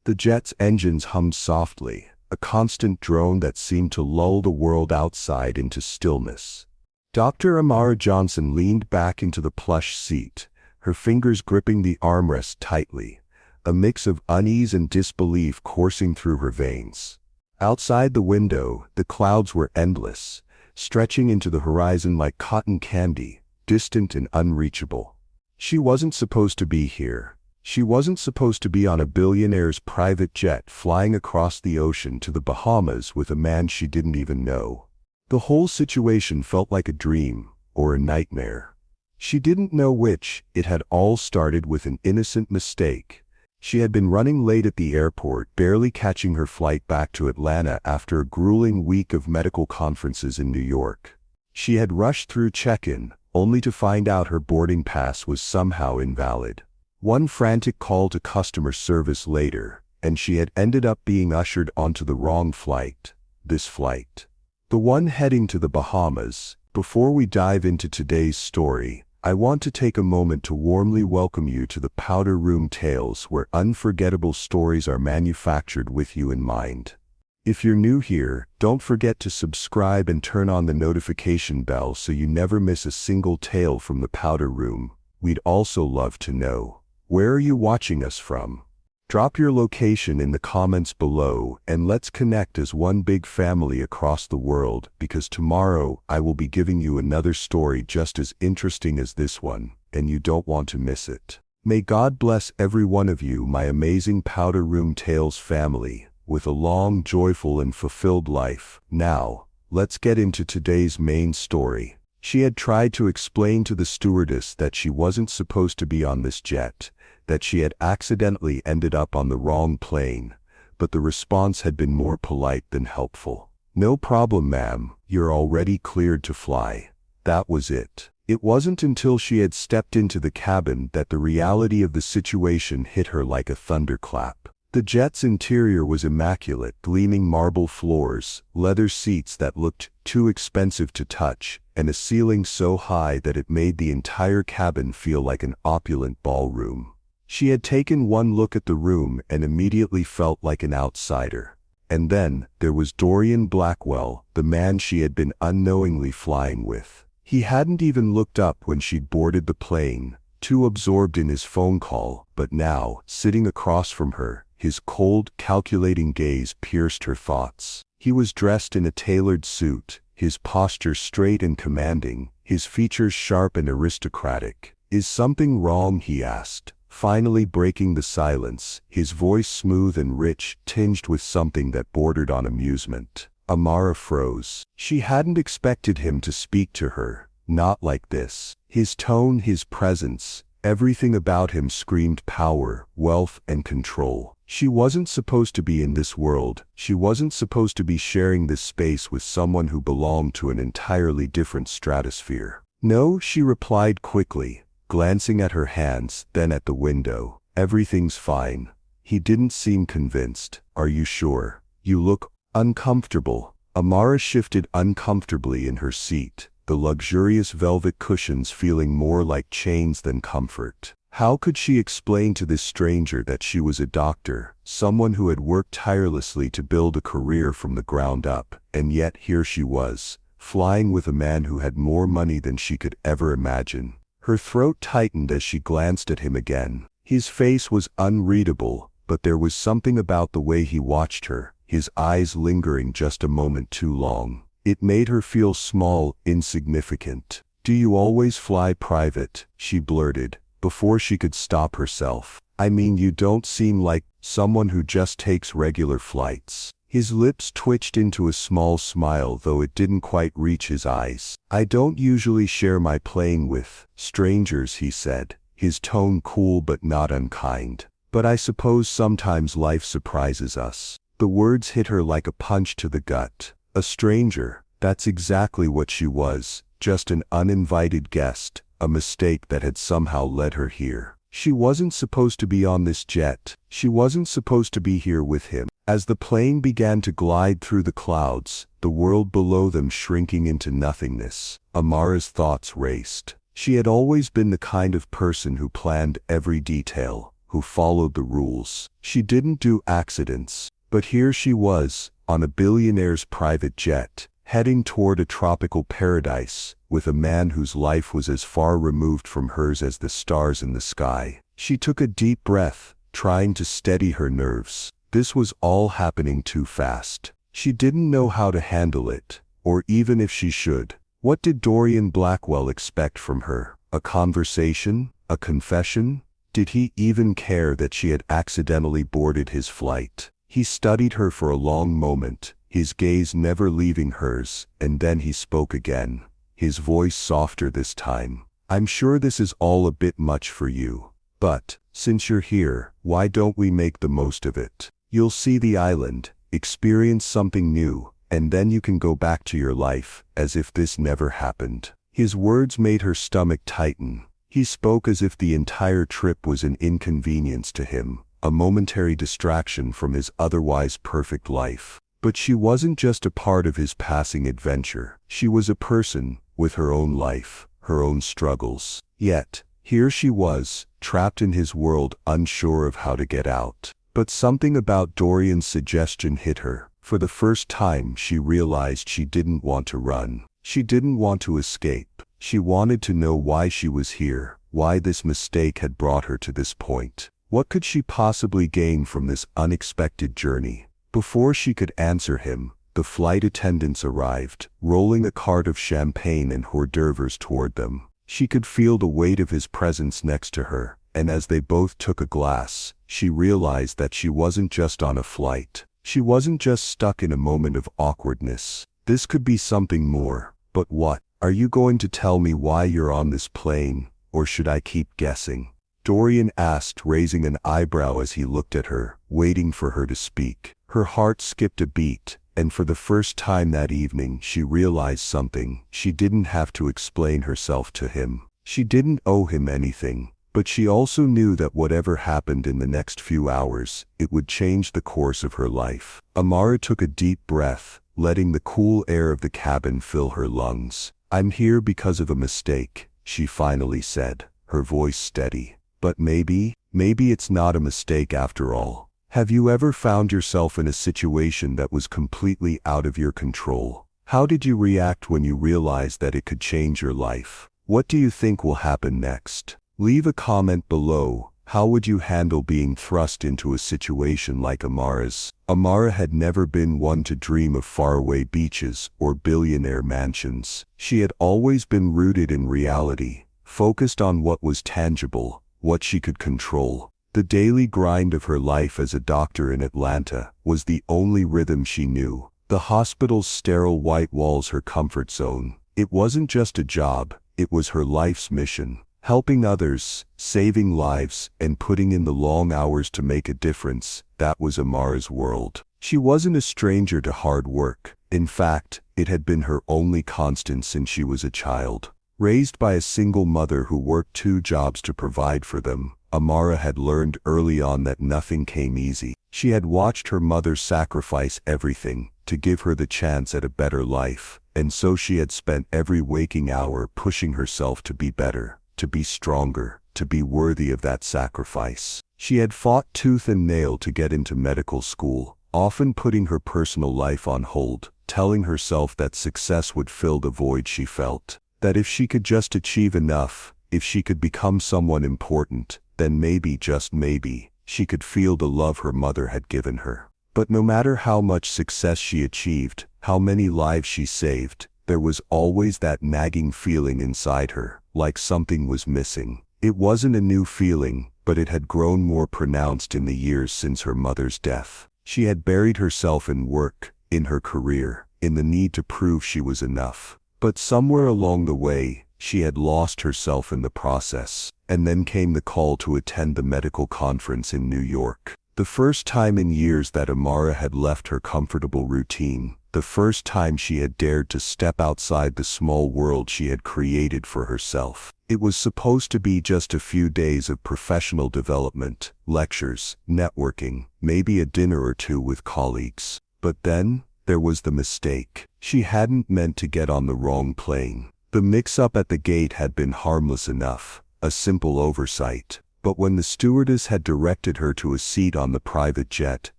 The jet's engines hummed softly, a constant drone that seemed to lull the world outside into stillness. Dr. Amara Johnson leaned back into the plush seat, her fingers gripping the armrest tightly, a mix of unease and disbelief coursing through her veins. Outside the window, the clouds were endless, stretching into the horizon like cotton candy, distant and unreachable. She wasn't supposed to be here. She wasn't supposed to be on a billionaire's private jet flying across the ocean to the Bahamas with a man she didn't even know. The whole situation felt like a dream, or a nightmare. She didn't know which. It had all started with an innocent mistake. She had been running late at the airport, barely catching her flight back to Atlanta after a grueling week of medical conferences in New York. She had rushed through check-in, only to find out her boarding pass was somehow invalid. One frantic call to customer service later, and she had ended up being ushered onto the wrong flight. This flight, the one heading to the Bahamas. Before we dive into today's story, I want to take a moment to warmly welcome you to the Powder Room Tales, where unforgettable stories are manufactured with you in mind. If you're new here, don't forget to subscribe and turn on the notification bell so you never miss a single tale from the Powder Room. We'd also love to know, where are you watching us from? Drop your location in the comments below, and let's connect as one big family across the world, because tomorrow I will be giving you another story just as interesting as this one, and you don't want to miss it. May God bless every one of you, my amazing Powder Room Tales family, with a long, joyful and fulfilled life. Now, let's get into today's main story. She had tried to explain to the stewardess that she wasn't supposed to be on this jet, that she had accidentally ended up on the wrong plane, but the response had been more polite than helpful. "No problem, ma'am, you're already cleared to fly." That was it. It wasn't until she had stepped into the cabin that the reality of the situation hit her like a thunderclap. The jet's interior was immaculate, gleaming marble floors, leather seats that looked too expensive to touch, and a ceiling so high that it made the entire cabin feel like an opulent ballroom. She had taken one look at the room and immediately felt like an outsider. And then, there was Dorian Blackwell, the man she had been unknowingly flying with. He hadn't even looked up when she'd boarded the plane, too absorbed in his phone call, but now, sitting across from her, his cold, calculating gaze pierced her thoughts. He was dressed in a tailored suit, his posture straight and commanding, his features sharp and aristocratic. "Is something wrong?" he asked, finally breaking the silence, his voice smooth and rich, tinged with something that bordered on amusement. Amara froze. She hadn't expected him to speak to her, not like this. His tone, his presence, everything about him screamed power, wealth, and control. She wasn't supposed to be in this world. She wasn't supposed to be sharing this space with someone who belonged to an entirely different stratosphere. "No," she replied quickly, glancing at her hands, then at the window. "Everything's fine." He didn't seem convinced. "Are you sure? You look uncomfortable." Amara shifted uncomfortably in her seat, the luxurious velvet cushions feeling more like chains than comfort. How could she explain to this stranger that she was a doctor, someone who had worked tirelessly to build a career from the ground up, and yet here she was, flying with a man who had more money than she could ever imagine? Her throat tightened as she glanced at him again. His face was unreadable, but there was something about the way he watched her, his eyes lingering just a moment too long. It made her feel small, insignificant. "Do you always fly private?" she blurted, before she could stop herself. "I mean, you don't seem like someone who just takes regular flights." His lips twitched into a small smile, though it didn't quite reach his eyes. "I don't usually share my plane with strangers," he said, his tone cool but not unkind. "But I suppose sometimes life surprises us." The words hit her like a punch to the gut. A stranger, that's exactly what she was, just an uninvited guest, a mistake that had somehow led her here. She wasn't supposed to be on this jet. She wasn't supposed to be here with him. As the plane began to glide through the clouds, the world below them shrinking into nothingness, Amara's thoughts raced. She had always been the kind of person who planned every detail. who followed the rules. She didn't do accidents. But here she was, on a billionaire's private jet, heading toward a tropical paradise, with a man whose life was as far removed from hers as the stars in the sky. She took a deep breath, trying to steady her nerves. This was all happening too fast. She didn't know how to handle it, or even if she should. What did Dorian Blackwell expect from her? A conversation? A confession? Did he even care that she had accidentally boarded his flight? He studied her for a long moment, his gaze never leaving hers, and then he spoke again, his voice softer this time. "I'm sure this is all a bit much for you. But, since you're here, why don't we make the most of it? You'll see the island, experience something new, and then you can go back to your life, as if this never happened." His words made her stomach tighten. He spoke as if the entire trip was an inconvenience to him, a momentary distraction from his otherwise perfect life. But she wasn't just a part of his passing adventure. She was a person, with her own life, her own struggles. Yet, here she was, trapped in his world, unsure of how to get out. But something about Dorian's suggestion hit her. For the first time she realized she didn't want to run. She didn't want to escape. She wanted to know why she was here, why this mistake had brought her to this point. What could she possibly gain from this unexpected journey? Before she could answer him, the flight attendants arrived, rolling a cart of champagne and hors d'oeuvres toward them. She could feel the weight of his presence next to her, and as they both took a glass, she realized that she wasn't just on a flight. She wasn't just stuck in a moment of awkwardness. This could be something more. But what? "Are you going to tell me why you're on this plane, or should I keep guessing?" Dorian asked, raising an eyebrow as he looked at her, waiting for her to speak. Her heart skipped a beat, and for the first time that evening she realized something. She didn't have to explain herself to him. She didn't owe him anything. But she also knew that whatever happened in the next few hours, it would change the course of her life. Amara took a deep breath, letting the cool air of the cabin fill her lungs. "I'm here because of a mistake," she finally said, her voice steady. "But maybe it's not a mistake after all. Have you ever found yourself in a situation that was completely out of your control? How did you react when you realized that it could change your life? What do you think will happen next? Leave a comment below. How would you handle being thrust into a situation like Amara's?" Amara had never been one to dream of faraway beaches or billionaire mansions. She had always been rooted in reality, focused on what was tangible, what she could control. The daily grind of her life as a doctor in Atlanta was the only rhythm she knew. The hospital's sterile white walls her comfort zone. It wasn't just a job, it was her life's mission. Helping others, saving lives, and putting in the long hours to make a difference, that was Amara's world. She wasn't a stranger to hard work. In fact, it had been her only constant since she was a child. Raised by a single mother who worked 2 jobs to provide for them, Amara had learned early on that nothing came easy. She had watched her mother sacrifice everything to give her the chance at a better life, and so she had spent every waking hour pushing herself to be better, to be stronger, to be worthy of that sacrifice. She had fought tooth and nail to get into medical school, often putting her personal life on hold, telling herself that success would fill the void she felt. That if she could just achieve enough, if she could become someone important, then maybe, just maybe, she could feel the love her mother had given her. But no matter how much success she achieved, how many lives she saved, there was always that nagging feeling inside her, like something was missing. It wasn't a new feeling, but it had grown more pronounced in the years since her mother's death. She had buried herself in work, in her career, in the need to prove she was enough. But somewhere along the way, she had lost herself in the process, and then came the call to attend the medical conference in New York. The first time in years that Amara had left her comfortable routine, the first time she had dared to step outside the small world she had created for herself. It was supposed to be just a few days of professional development, lectures, networking, maybe a dinner or two with colleagues. But then, there was the mistake. She hadn't meant to get on the wrong plane. The mix-up at the gate had been harmless enough, a simple oversight. But when the stewardess had directed her to a seat on the private jet,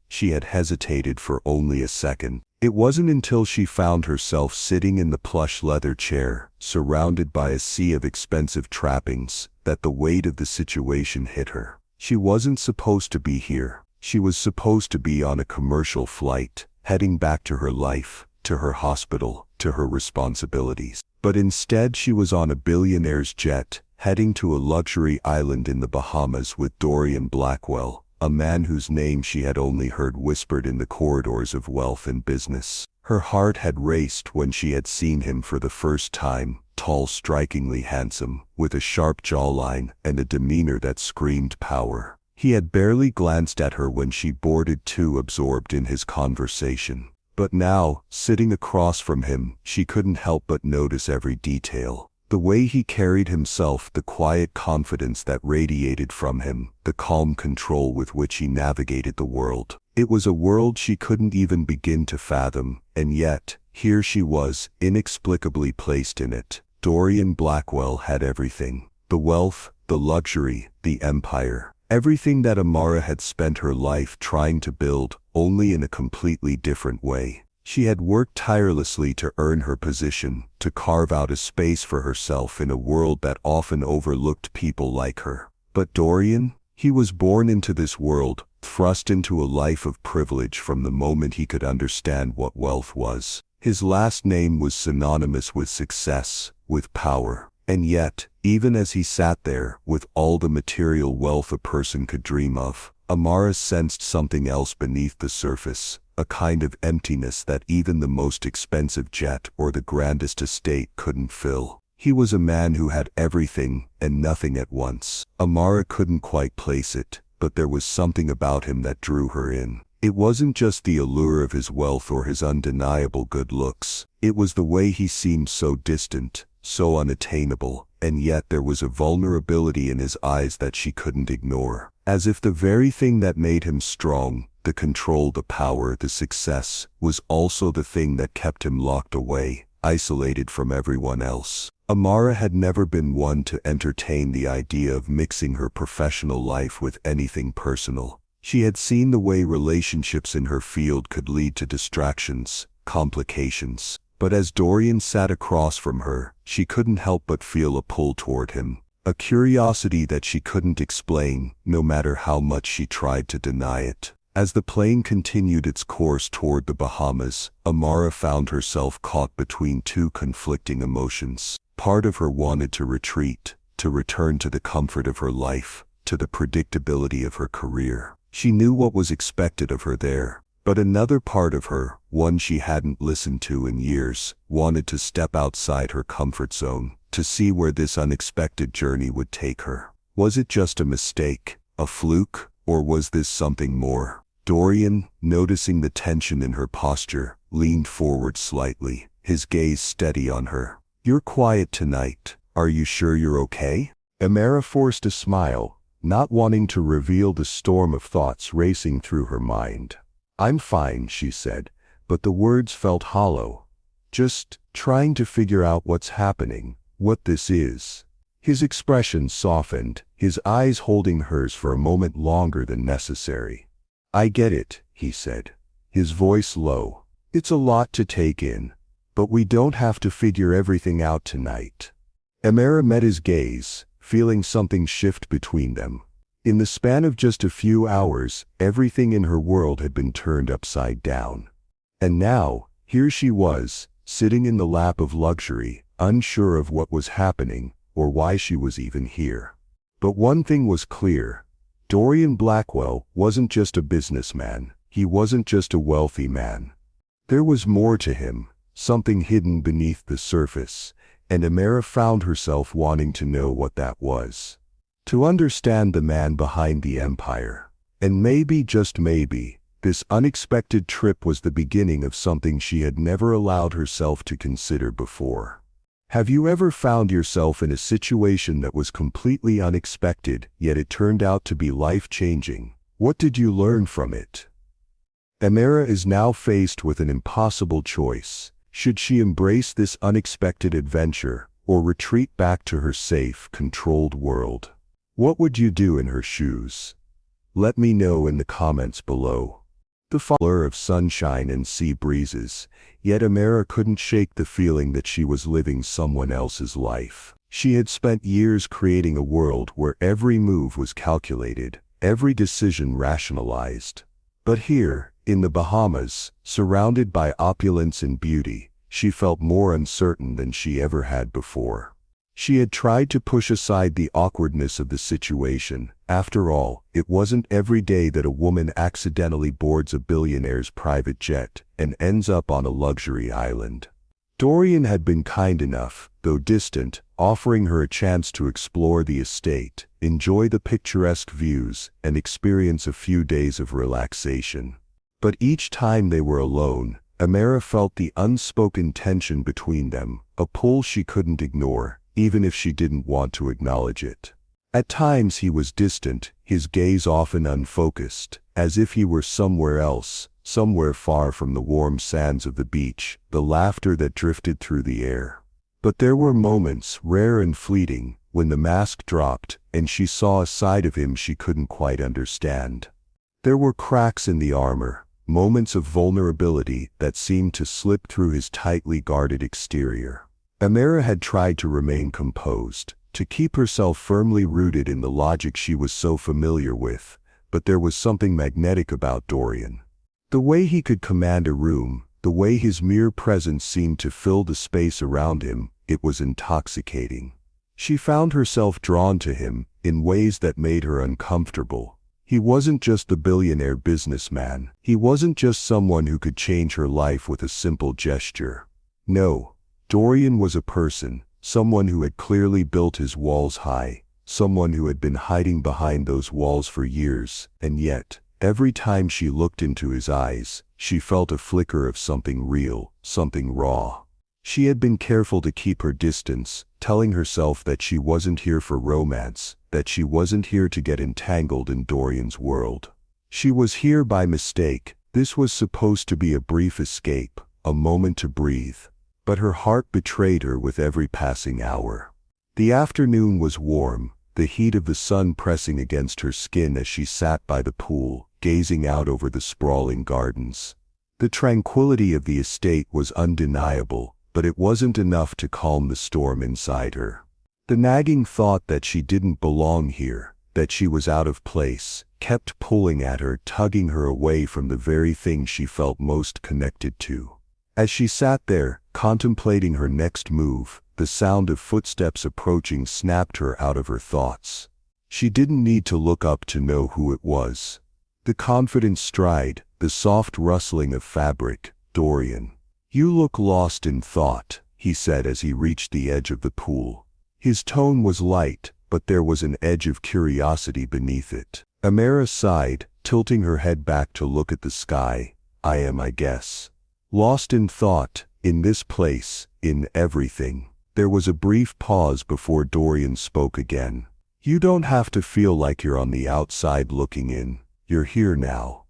she had hesitated for only a second. It wasn't until she found herself sitting in the plush leather chair, surrounded by a sea of expensive trappings, that the weight of the situation hit her. She wasn't supposed to be here. She was supposed to be on a commercial flight, heading back to her life, to her hospital, to her responsibilities. But instead she was on a Billionaire'S jet, heading to a luxury island in the Bahamas with Dorian Blackwell, a man whose name she had only heard whispered in the corridors of wealth and business. Her heart had raced when she had seen him for the first time, tall, strikingly handsome, with a sharp jawline and a demeanor that screamed power. He had barely glanced at her when she boarded, too absorbed in his conversation. But now, sitting across from him, she couldn't help but notice every detail. The way he carried himself, the quiet confidence that radiated from him, the calm control with which he navigated the world. It was a world she couldn't even begin to fathom, and yet, here she was, inexplicably placed in it. Dorian Blackwell had everything. The wealth, the luxury, the empire. Everything that Amara had spent her life trying to build, only in a completely different way. She had worked tirelessly to earn her position, to carve out a space for herself in a world that often overlooked people like her. But Dorian? He was born into this world, thrust into a life of privilege from the moment he could understand what wealth was. His last name was synonymous with success, with power. And yet, even as he sat there, with all the material wealth a person could dream of, Amara sensed something else beneath the surface, a kind of emptiness that even the most expensive jet or the grandest estate couldn't fill. He was a man who had everything and nothing at once. Amara couldn't quite place it, but there was something about him that drew her in. It wasn't just the allure of his wealth or his undeniable good looks. It was the way he seemed so distant, so unattainable, and yet there was a vulnerability in his eyes that she couldn't ignore. As if the very thing that made him strong, the control, the power, the success, was also the thing that kept him locked away, isolated from everyone else. Amara had never been one to entertain the idea of mixing her professional life with anything personal. She had seen the way relationships in her field could lead to distractions, complications. But as Dorian sat across from her, she couldn't help but feel a pull toward him, a curiosity that she couldn't explain, no matter how much she tried to deny it. As the plane continued its course toward the Bahamas, Amara found herself caught between two conflicting emotions. Part of her wanted to retreat, to return to the comfort of her life, to the predictability of her career. She knew what was expected of her there. But another part of her, one she hadn't listened to in years, wanted to step outside her comfort zone, to see where this unexpected journey would take her. Was it just a mistake, a fluke, or was this something more? Dorian, noticing the tension in her posture, leaned forward slightly, his gaze steady on her. "You're quiet tonight. Are you sure you're okay?" Amara forced a smile, not wanting to reveal the storm of thoughts racing through her mind. "I'm fine," she said, but the words felt hollow. "Just trying to figure out what's happening, what this is." His expression softened, his eyes holding hers for a moment longer than necessary. "I get it," he said, his voice low. "It's a lot to take in, but we don't have to figure everything out tonight." Amara met his gaze, feeling something shift between them. In the span of just a few hours, everything in her world had been turned upside down. And now, here she was, sitting in the lap of luxury, unsure of what was happening, or why she was even here. But one thing was clear. Dorian Blackwell wasn't just a businessman. He wasn't just a wealthy man. There was more to him, something hidden beneath the surface, and Amara found herself wanting to know what that was. To understand the man behind the empire. And maybe, just maybe, this unexpected trip was the beginning of something she had never allowed herself to consider before. Have you ever found yourself in a situation that was completely unexpected, yet it turned out to be life-changing? What did you learn from it? Amara is now faced with an impossible choice. Should she embrace this unexpected adventure, or retreat back to her safe, controlled world? What would you do in her shoes? Let me know in the comments below. The blur of sunshine and sea breezes, yet Amara couldn't shake the feeling that she was living someone else's life. She had spent years creating a world where every move was calculated, every decision rationalized. But here, in the Bahamas, surrounded by opulence and beauty, she felt more uncertain than she ever had before. She had tried to push aside the awkwardness of the situation. After all, it wasn't every day that a woman accidentally boards a billionaire's private jet and ends up on a luxury island. Dorian had been kind enough, though distant, offering her a chance to explore the estate, enjoy the picturesque views, and experience a few days of relaxation. But each time they were alone, Amara felt the unspoken tension between them, a pull she couldn't ignore, even if she didn't want to acknowledge it. At times he was distant, his gaze often unfocused, as if he were somewhere else, somewhere far from the warm sands of the beach, the laughter that drifted through the air. But there were moments, rare and fleeting, when the mask dropped, and she saw a side of him she couldn't quite understand. There were cracks in the armor, moments of vulnerability that seemed to slip through his tightly guarded exterior. Amara had tried to remain composed, to keep herself firmly rooted in the logic she was so familiar with, but there was something magnetic about Dorian. The way he could command a room, the way his mere presence seemed to fill the space around him, it was intoxicating. She found herself drawn to him, in ways that made her uncomfortable. He wasn't just the billionaire businessman. He wasn't just someone who could change her life with a simple gesture. No, Dorian was a person, someone who had clearly built his walls high, someone who had been hiding behind those walls for years, and yet, every time she looked into his eyes, she felt a flicker of something real, something raw. She had been careful to keep her distance, telling herself that she wasn't here for romance, that she wasn't here to get entangled in Dorian's world. She was here by mistake. This was supposed to be a brief escape, a moment to breathe. But her heart betrayed her with every passing hour. The afternoon was warm, the heat of the sun pressing against her skin as she sat by the pool, gazing out over the sprawling gardens. The tranquility of the estate was undeniable, but it wasn't enough to calm the storm inside her. The nagging thought that she didn't belong here, that she was out of place, kept pulling at her, tugging her away from the very thing she felt most connected to. As she sat there, contemplating her next move, the sound of footsteps approaching snapped her out of her thoughts. She didn't need to look up to know who it was. The confident stride, the soft rustling of fabric. Dorian. "You look lost in thought," he said as he reached the edge of the pool. His tone was light, but there was an edge of curiosity beneath it. Amara sighed, tilting her head back to look at the sky. "I am, I guess. Lost in thought, in this place, in everything." There was a brief pause before Dorian spoke again. "You don't have to feel like you're on the outside looking in. You're here now.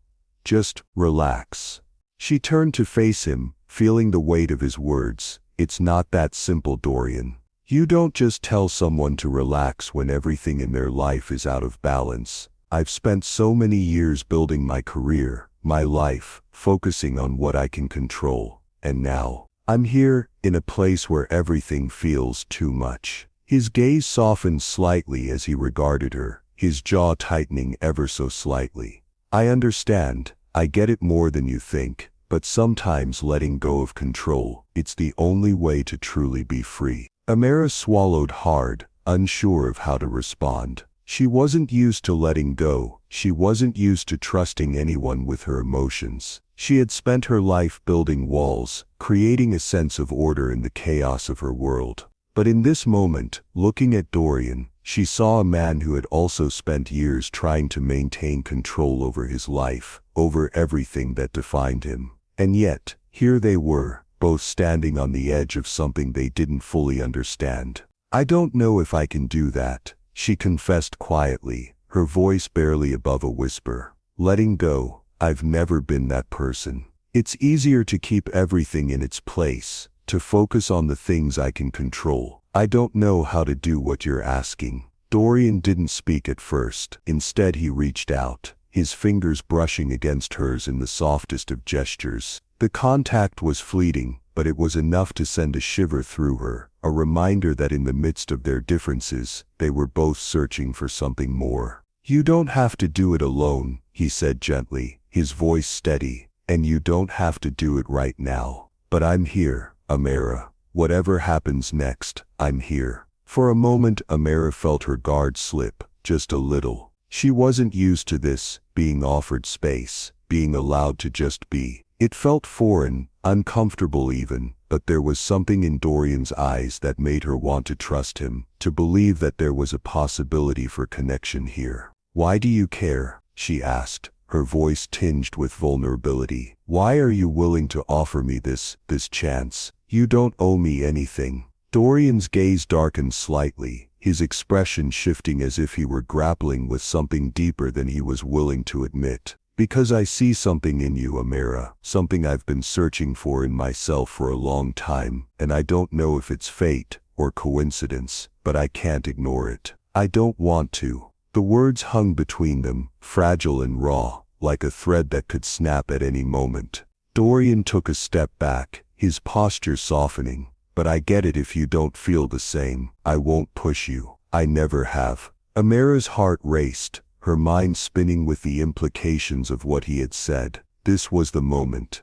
Just relax." She turned to face him, feeling the weight of his words. "It's not that simple, Dorian. You don't just tell someone to relax when everything in their life is out of balance. I've spent so many years building my career, my life, focusing on what I can control. And now, I'm here, in a place where everything feels too much." His gaze softened slightly as he regarded her, his jaw tightening ever so slightly. "I understand, I get it more than you think, but sometimes letting go of control, it's the only way to truly be free." Amara swallowed hard, unsure of how to respond. She wasn't used to letting go. She wasn't used to trusting anyone with her emotions. She had spent her life building walls, creating a sense of order in the chaos of her world. But in this moment, looking at Dorian, she saw a man who had also spent years trying to maintain control over his life, over everything that defined him. And yet, here they were, both standing on the edge of something they didn't fully understand. "I don't know if I can do that," she confessed quietly, her voice barely above a whisper. "Letting go, I've never been that person. It's easier to keep everything in its place, to focus on the things I can control. I don't know how to do what you're asking." Dorian didn't speak at first. Instead he reached out, his fingers brushing against hers in the softest of gestures. The contact was fleeting, but it was enough to send a shiver through her, a reminder that in the midst of their differences, they were both searching for something more. "You don't have to do it alone," he said gently, his voice steady, "and you don't have to do it right now. But I'm here, Amara. Whatever happens next, I'm here." For a moment Amara felt her guard slip, just a little. She wasn't used to this, being offered space, being allowed to just be. It felt foreign, uncomfortable even, but there was something in Dorian's eyes that made her want to trust him, to believe that there was a possibility for connection here. "Why do you care?" she asked, her voice tinged with vulnerability. "Why are you willing to offer me this chance? You don't owe me anything." Dorian's gaze darkened slightly, his expression shifting as if he were grappling with something deeper than he was willing to admit. "Because I see something in you, Amara, something I've been searching for in myself for a long time, and I don't know if it's fate or coincidence, but I can't ignore it. I don't want to." The words hung between them, fragile and raw, like a thread that could snap at any moment. Dorian took a step back, his posture softening. "But I get it if you don't feel the same. I won't push you. I never have." Amara's heart raced, her mind spinning with the implications of what he had said. This was the moment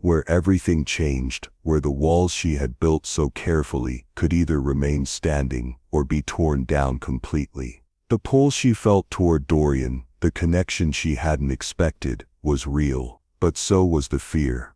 where everything changed, where the walls she had built so carefully could either remain standing or be torn down completely. The pull she felt toward Dorian, the connection she hadn't expected, was real, but so was the fear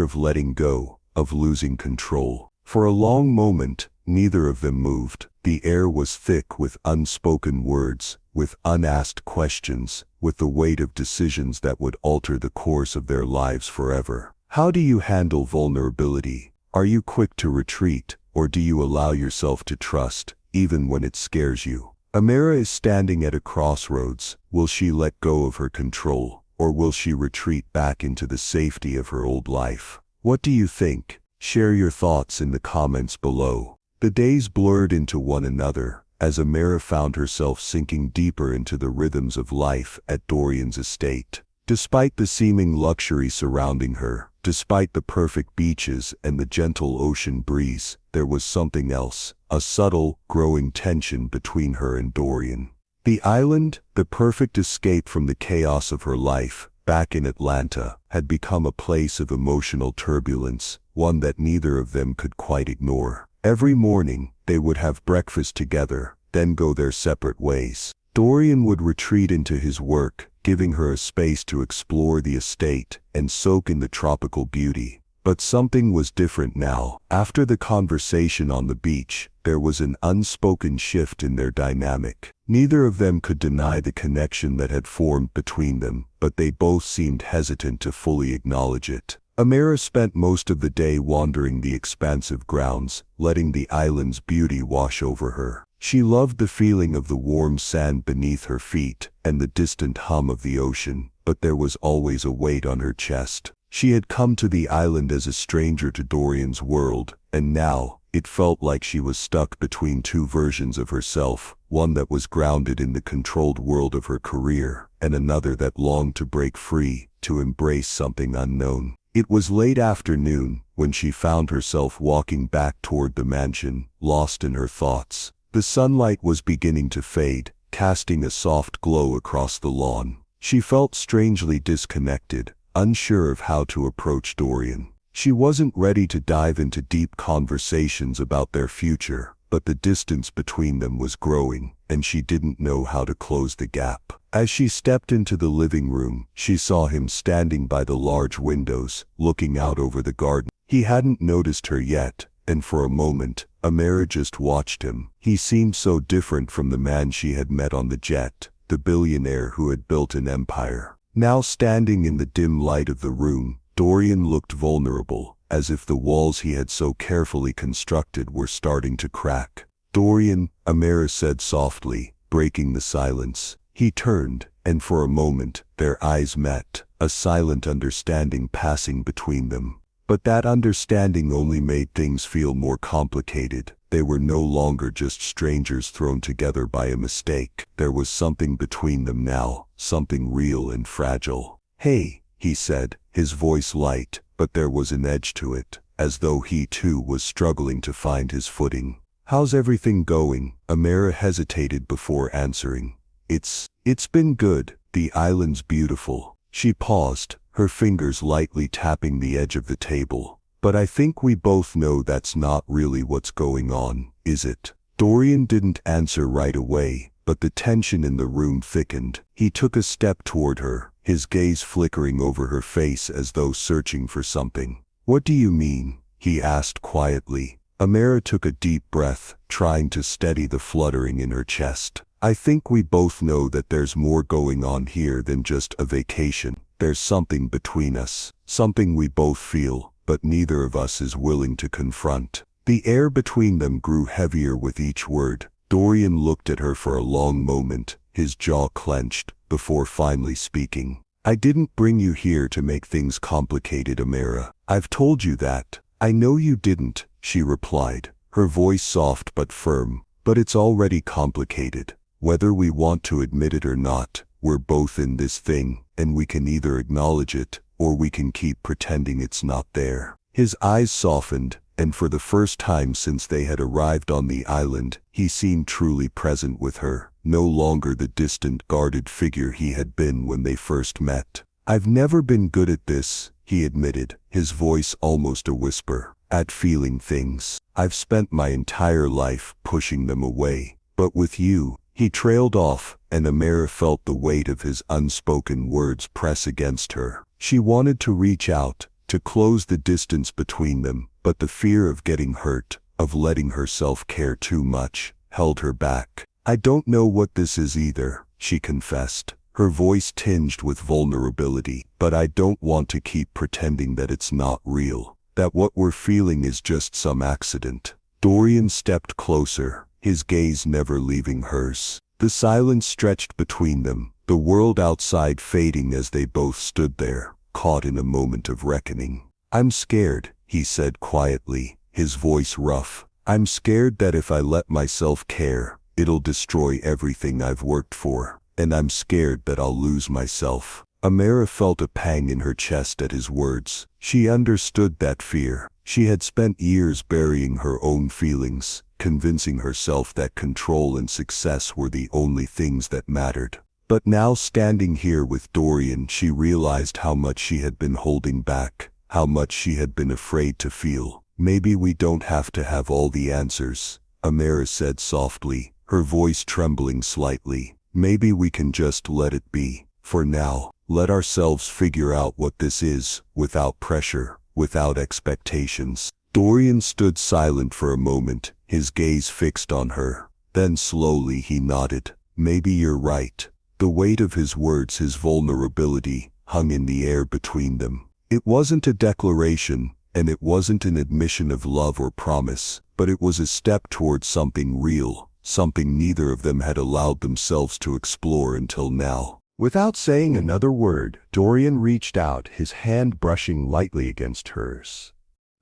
of letting go, of losing control. For a long moment, neither of them moved. The air was thick with unspoken words, with unasked questions, with the weight of decisions that would alter the course of their lives forever. "How do you handle vulnerability? Are you quick to retreat, or do you allow yourself to trust, even when it scares you?" Amara is standing at a crossroads. Will she let go of her control, or will she retreat back into the safety of her old life? What do you think? Share your thoughts in the comments below. The days blurred into one another, as Amara found herself sinking deeper into the rhythms of life at Dorian's estate. Despite the seeming luxury surrounding her, despite the perfect beaches and the gentle ocean breeze, there was something else, a subtle, growing tension between her and Dorian. The island, the perfect escape from the chaos of her life, back in Atlanta, had become a place of emotional turbulence, one that neither of them could quite ignore. Every morning, they would have breakfast together, then go their separate ways. Dorian would retreat into his work, giving her a space to explore the estate and soak in the tropical beauty. But something was different now. After the conversation on the beach, there was an unspoken shift in their dynamic. Neither of them could deny the connection that had formed between them, but they both seemed hesitant to fully acknowledge it. Amara spent most of the day wandering the expansive grounds, letting the island's beauty wash over her. She loved the feeling of the warm sand beneath her feet and the distant hum of the ocean, but there was always a weight on her chest. She had come to the island as a stranger to Dorian's world, and now, it felt like she was stuck between two versions of herself, one that was grounded in the controlled world of her career, and another that longed to break free, to embrace something unknown. It was late afternoon when she found herself walking back toward the mansion, lost in her thoughts. The sunlight was beginning to fade, casting a soft glow across the lawn. She felt strangely disconnected, unsure of how to approach Dorian. She wasn't ready to dive into deep conversations about their future, but the distance between them was growing, and she didn't know how to close the gap. As she stepped into the living room, she saw him standing by the large windows, looking out over the garden. He hadn't noticed her yet, and for a moment, Amara just watched him. He seemed so different from the man she had met on the jet, the billionaire who had built an empire. Now standing in the dim light of the room, Dorian looked vulnerable, as if the walls he had so carefully constructed were starting to crack. "Dorian," Amara said softly, breaking the silence. He turned, and for a moment, their eyes met, a silent understanding passing between them. But that understanding only made things feel more complicated. They were no longer just strangers thrown together by a mistake. There was something between them now, something real and fragile. "Hey," he said, his voice light, but there was an edge to it, as though he too was struggling to find his footing. "How's everything going?" Amara hesitated before answering. It's been good. The island's beautiful." She paused, her fingers lightly tapping the edge of the table. "But I think we both know that's not really what's going on, is it?" Dorian didn't answer right away, but the tension in the room thickened. He took a step toward her, his gaze flickering over her face as though searching for something. "What do you mean?" he asked quietly. Amara took a deep breath, trying to steady the fluttering in her chest. "I think we both know that there's more going on here than just a vacation. There's something between us, something we both feel, but neither of us is willing to confront." The air between them grew heavier with each word. Dorian looked at her for a long moment, his jaw clenched, before finally speaking. "I didn't bring you here to make things complicated, Amara. I've told you that." "I know you didn't," she replied, her voice soft but firm. "But it's already complicated. Whether we want to admit it or not, we're both in this thing, and we can either acknowledge it, or we can keep pretending it's not there." His eyes softened, and for the first time since they had arrived on the island, he seemed truly present with her, no longer the distant, guarded figure he had been when they first met. "I've never been good at this," he admitted, his voice almost a whisper, "at feeling things. I've spent my entire life pushing them away. But with you," he trailed off, and Amara felt the weight of his unspoken words press against her. She wanted to reach out, to close the distance between them, but the fear of getting hurt, of letting herself care too much, held her back. "I don't know what this is either," she confessed, her voice tinged with vulnerability, "but I don't want to keep pretending that it's not real, that what we're feeling is just some accident." Dorian stepped closer, his gaze never leaving hers. The silence stretched between them, the world outside fading as they both stood there, caught in a moment of reckoning. "I'm scared," he said quietly, his voice rough. "I'm scared that if I let myself care, it'll destroy everything I've worked for. And I'm scared that I'll lose myself." Amara felt a pang in her chest at his words. She understood that fear. She had spent years burying her own feelings, convincing herself that control and success were the only things that mattered. But now standing here with Dorian, she realized how much she had been holding back, how much she had been afraid to feel. "Maybe we don't have to have all the answers," Amara said softly, her voice trembling slightly. "Maybe we can just let it be, for now. Let ourselves figure out what this is, without pressure, without expectations." Dorian stood silent for a moment, his gaze fixed on her. Then slowly he nodded. "Maybe you're right." The weight of his words, his vulnerability, hung in the air between them. It wasn't a declaration, and it wasn't an admission of love or promise, but it was a step towards something real, something neither of them had allowed themselves to explore until now. Without saying another word, Dorian reached out, his hand brushing lightly against hers.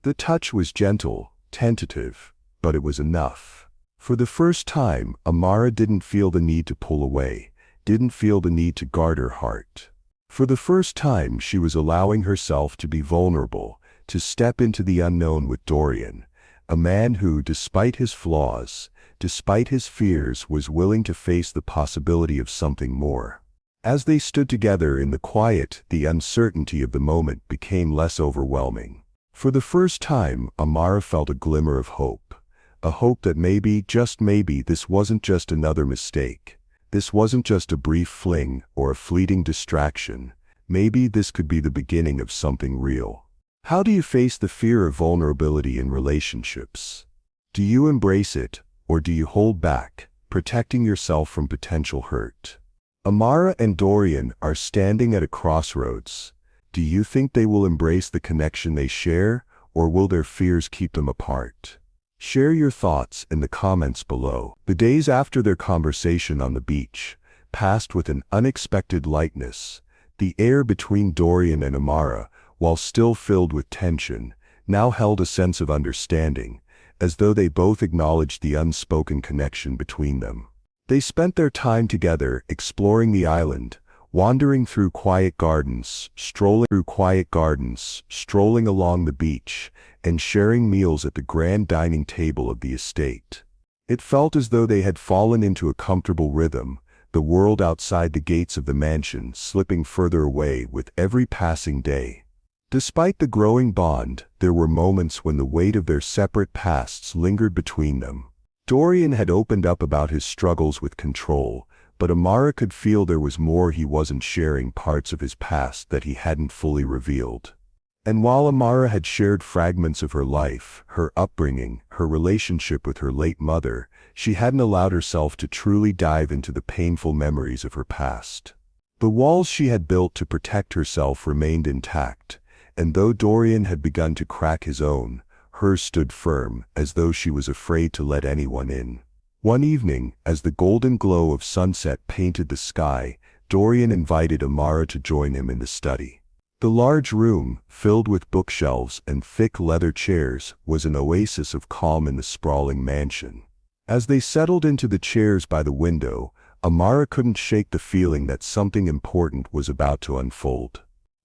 The touch was gentle, tentative, but it was enough. For the first time, Amara didn't feel the need to pull away, didn't feel the need to guard her heart. For the first time, she was allowing herself to be vulnerable, to step into the unknown with Dorian, a man who, despite his flaws, despite his fears, was willing to face the possibility of something more. As they stood together in the quiet, the uncertainty of the moment became less overwhelming. For the first time, Amara felt a glimmer of hope. A hope that maybe, just maybe, this wasn't just another mistake. This wasn't just a brief fling or a fleeting distraction. Maybe this could be the beginning of something real. How do you face the fear of vulnerability in relationships? Do you embrace it, or do you hold back, protecting yourself from potential hurt? Amara and Dorian are standing at a crossroads. Do you think they will embrace the connection they share, or will their fears keep them apart? Share your thoughts in the comments below. The days after their conversation on the beach passed with an unexpected lightness. The air between Dorian and Amara while still filled with tension, now held a sense of understanding, as though they both acknowledged the unspoken connection between them. They spent their time together, exploring the island, wandering through quiet gardens, strolling along the beach, and sharing meals at the grand dining table of the estate. It felt as though they had fallen into a comfortable rhythm, the world outside the gates of the mansion slipping further away with every passing day. Despite the growing bond, there were moments when the weight of their separate pasts lingered between them. Dorian had opened up about his struggles with control, but Amara could feel there was more. He wasn't sharing parts of his past that he hadn't fully revealed. And while Amara had shared fragments of her life, her upbringing, her relationship with her late mother, she hadn't allowed herself to truly dive into the painful memories of her past. The walls she had built to protect herself remained intact, and though Dorian had begun to crack his own, hers stood firm, as though she was afraid to let anyone in. One evening, as the golden glow of sunset painted the sky, Dorian invited Amara to join him in the study. The large room, filled with bookshelves and thick leather chairs, was an oasis of calm in the sprawling mansion. As they settled into the chairs by the window, Amara couldn't shake the feeling that something important was about to unfold.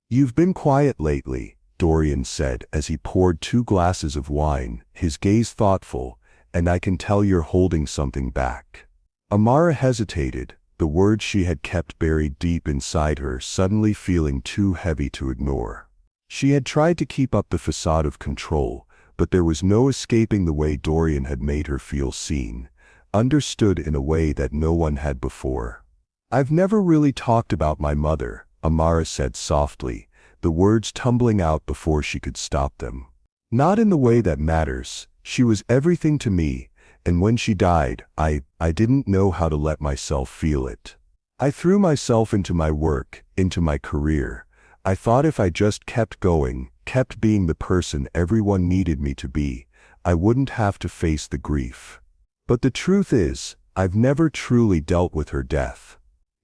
"You've been quiet lately," Dorian said as he poured 2 glasses of wine, his gaze thoughtful, "and I can tell you're holding something back." Amara hesitated, the words she had kept buried deep inside her suddenly feeling too heavy to ignore. She had tried to keep up the facade of control, but there was no escaping the way Dorian had made her feel seen, understood in a way that no one had before. "I've never really talked about my mother," Amara said softly, the words tumbling out before she could stop them. "Not in the way that matters. She was everything to me, and when she died, I didn't know how to let myself feel it. I threw myself into my work, into my career. I thought if I just kept going, kept being the person everyone needed me to be, I wouldn't have to face the grief. But the truth is, I've never truly dealt with her death.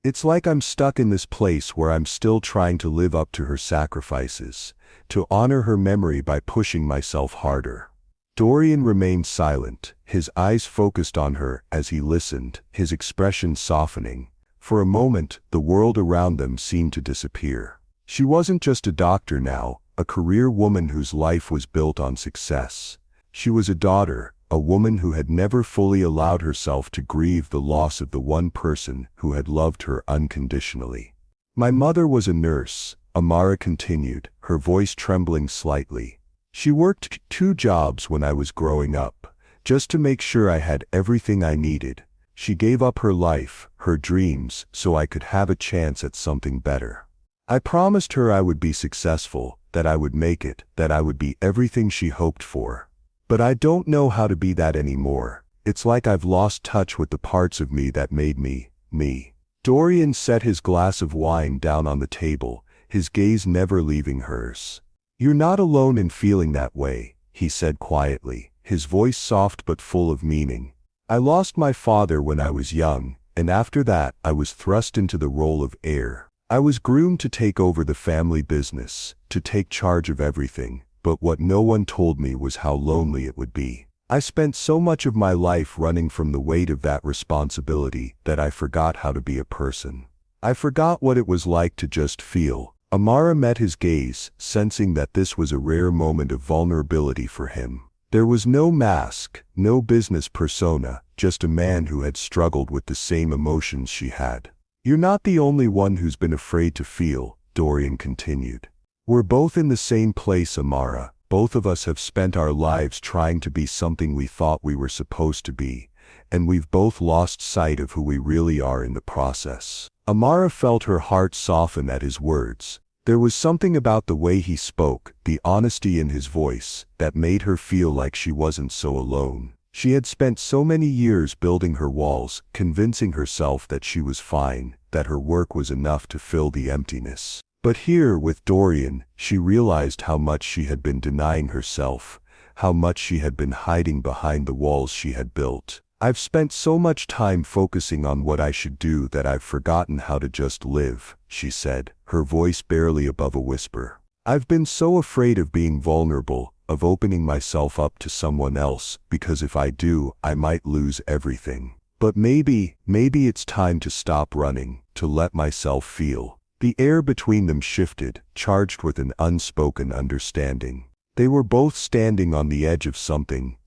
It's like I'm stuck in this place where I'm still trying to live up to her sacrifices, to honor her memory by pushing myself harder." Dorian remained silent, his eyes focused on her as he listened, his expression softening. For a moment, the world around them seemed to disappear. She wasn't just a doctor now, a career woman whose life was built on success. She was a daughter, a woman who had never fully allowed herself to grieve the loss of the one person who had loved her unconditionally. "My mother was a nurse," Amara continued, her voice trembling slightly. "She worked 2 jobs when I was growing up, just to make sure I had everything I needed. She gave up her life, her dreams, so I could have a chance at something better. I promised her I would be successful, that I would make it, that I would be everything she hoped for. But I don't know how to be that anymore. It's like I've lost touch with the parts of me that made me, me." Dorian set his glass of wine down on the table, his gaze never leaving hers. "You're not alone in feeling that way," he said quietly, his voice soft but full of meaning. "I lost my father when I was young, and after that I was thrust into the role of heir. I was groomed to take over the family business, to take charge of everything, but what no one told me was how lonely it would be. I spent so much of my life running from the weight of that responsibility that I forgot how to be a person. I forgot what it was like to just feel." Amara met his gaze, sensing that this was a rare moment of vulnerability for him. There was no mask, no business persona, just a man who had struggled with the same emotions she had. "You're not the only one who's been afraid to feel," Dorian continued. "We're both in the same place, Amara. Both of us have spent our lives trying to be something we thought we were supposed to be, and we've both lost sight of who we really are in the process." Amara felt her heart soften at his words. There was something about the way he spoke, the honesty in his voice, that made her feel like she wasn't so alone. She had spent so many years building her walls, convincing herself that she was fine, that her work was enough to fill the emptiness. But here, with Dorian, she realized how much she had been denying herself, how much she had been hiding behind the walls she had built. "I've spent so much time focusing on what I should do that I've forgotten how to just live," she said, her voice barely above a whisper. I've been so afraid of being vulnerable, of opening myself up to someone else, because if I do, I might lose everything. But maybe it's time to stop running, to let myself feel." The air between them shifted, charged with an unspoken understanding. They were both standing on the edge of something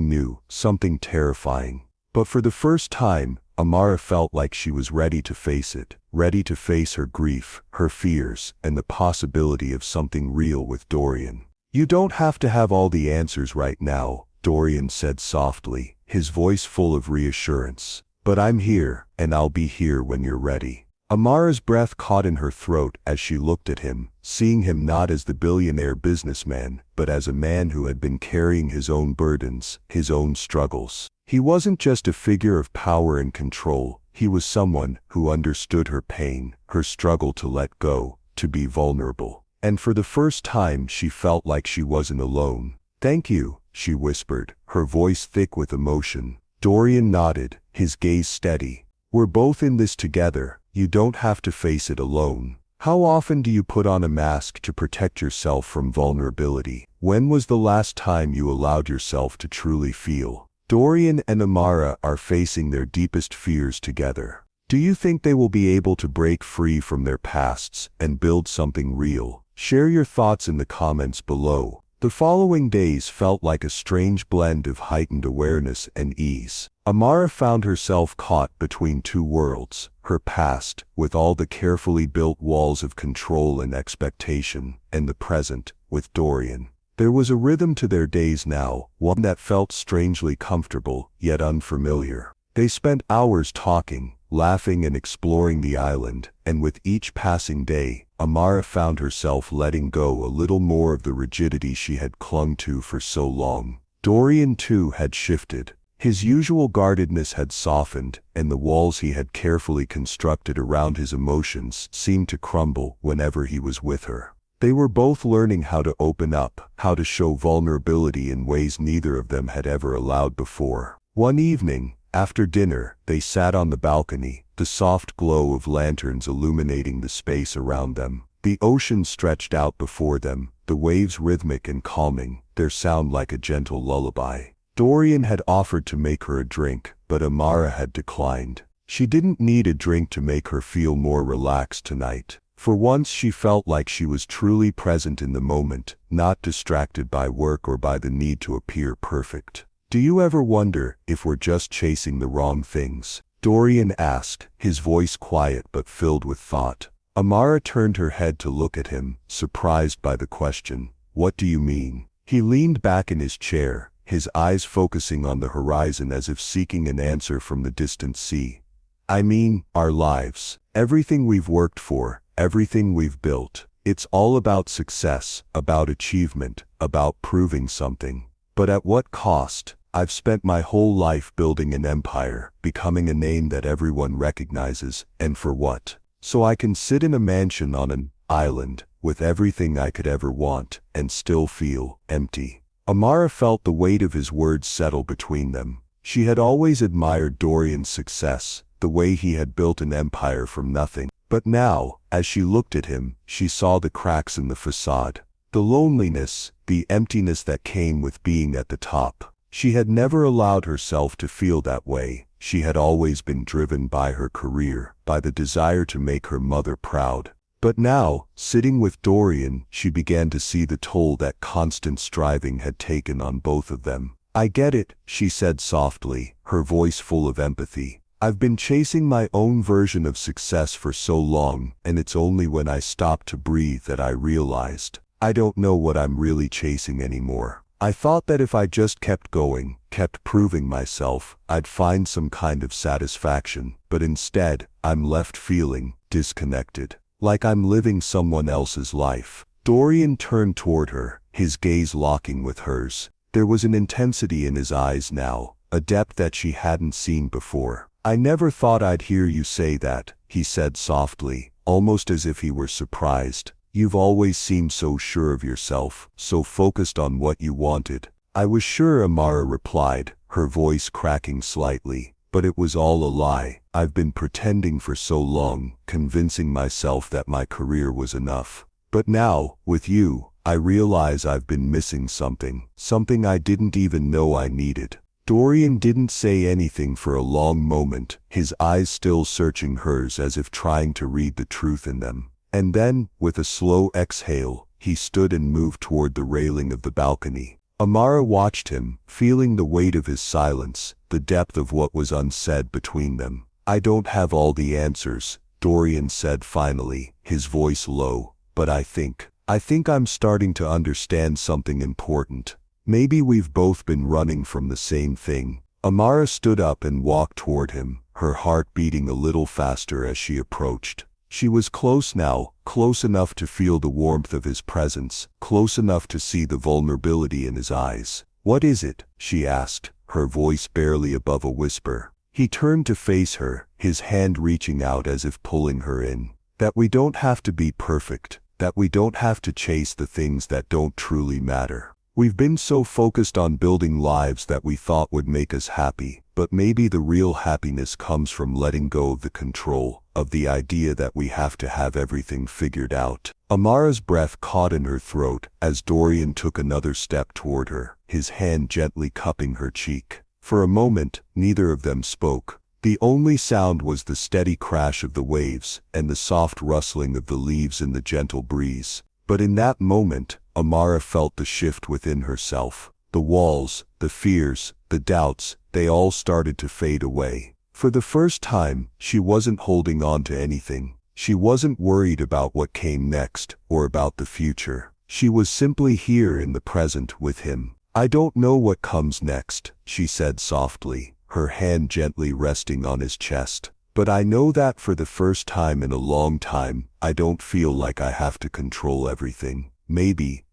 new, something terrifying. But for the first time, Amara felt like she was ready to face it, ready to face her grief, her fears, and the possibility of something real with Dorian. "You don't have to have all the answers right now," Dorian said softly, his voice full of reassurance. "But I'm here, and I'll be here when you're ready." Amara's breath caught in her throat as she looked at him, seeing him not as the billionaire businessman, but as a man who had been carrying his own burdens, his own struggles. He wasn't just a figure of power and control, he was someone who understood her pain, her struggle to let go, to be vulnerable. And for the first time she felt like she wasn't alone. "Thank you," she whispered, her voice thick with emotion. Dorian nodded, his gaze steady. "We're both in this together. You don't have to face it alone." How often do you put on a mask to protect yourself from vulnerability? When was the last time you allowed yourself to truly feel? Dorian and Amara are facing their deepest fears together. Do you think they will be able to break free from their pasts and build something real? Share your thoughts in the comments below. The following days felt like a strange blend of heightened awareness and ease. Amara found herself caught between two worlds, her past, with all the carefully built walls of control and expectation, and the present, with Dorian. There was a rhythm to their days now, one that felt strangely comfortable, yet unfamiliar. They spent hours talking, laughing and exploring the island, and with each passing day, Amara found herself letting go a little more of the rigidity she had clung to for so long. Dorian too had shifted. His usual guardedness had softened, and the walls he had carefully constructed around his emotions seemed to crumble whenever he was with her. They were both learning how to open up, how to show vulnerability in ways neither of them had ever allowed before. One evening, after dinner, they sat on the balcony, the soft glow of lanterns illuminating the space around them. The ocean stretched out before them, the waves rhythmic and calming, their sound like a gentle lullaby. Dorian had offered to make her a drink, but Amara had declined. She didn't need a drink to make her feel more relaxed tonight. For once she felt like she was truly present in the moment, not distracted by work or by the need to appear perfect. "Do you ever wonder if we're just chasing the wrong things?" Dorian asked, his voice quiet but filled with thought. Amara turned her head to look at him, surprised by the question. "What do you mean?" He leaned back in his chair, his eyes focusing on the horizon as if seeking an answer from the distant sea. "I mean, our lives. Everything we've worked for, everything we've built. It's all about success, about achievement, about proving something. But at what cost? I've spent my whole life building an empire, becoming a name that everyone recognizes, and for what? So I can sit in a mansion on an island, with everything I could ever want, and still feel empty." Amara felt the weight of his words settle between them. She had always admired Dorian's success, the way he had built an empire from nothing. But now, as she looked at him, she saw the cracks in the facade. The loneliness, the emptiness that came with being at the top. She had never allowed herself to feel that way. She had always been driven by her career, by the desire to make her mother proud. But now, sitting with Dorian, she began to see the toll that constant striving had taken on both of them. "I get it," she said softly, her voice full of empathy. "I've been chasing my own version of success for so long, and it's only when I stopped to breathe that I realized I don't know what I'm really chasing anymore. I thought that if I just kept going, kept proving myself, I'd find some kind of satisfaction, but instead, I'm left feeling disconnected. Like I'm living someone else's life." Dorian turned toward her, his gaze locking with hers. There was an intensity in his eyes now, a depth that she hadn't seen before. "I never thought I'd hear you say that," he said softly, almost as if he were surprised. "You've always seemed so sure of yourself, so focused on what you wanted." "I was sure," Amara replied, her voice cracking slightly. "But it was all a lie. I've been pretending for so long, convincing myself that my career was enough. But now, with you, I realize I've been missing something I didn't even know I needed." Dorian didn't say anything for a long moment, his eyes still searching hers as if trying to read the truth in them. And then, with a slow exhale, he stood and moved toward the railing of the balcony. Amara watched him, feeling the weight of his silence, the depth of what was unsaid between them. "I don't have all the answers," Dorian said finally, his voice low, "but I think I'm starting to understand something important. Maybe we've both been running from the same thing." Amara stood up and walked toward him, her heart beating a little faster as she approached. She was close now, close enough to feel the warmth of his presence, close enough to see the vulnerability in his eyes. "What is it?" she asked, her voice barely above a whisper. He turned to face her, his hand reaching out as if pulling her in. "That we don't have to be perfect, that we don't have to chase the things that don't truly matter. We've been so focused on building lives that we thought would make us happy, but maybe the real happiness comes from letting go of the control, of the idea that we have to have everything figured out." Amara's breath caught in her throat as Dorian took another step toward her, his hand gently cupping her cheek. For a moment, neither of them spoke. The only sound was the steady crash of the waves and the soft rustling of the leaves in the gentle breeze. But in that moment, Amara felt the shift within herself. The walls, the fears, the doubts, they all started to fade away. For the first time, she wasn't holding on to anything. She wasn't worried about what came next, or about the future. She was simply here in the present with him. "I don't know what comes next," she said softly, her hand gently resting on his chest. "But I know that for the first time in a long time, I don't feel like I have to control everything. Maybe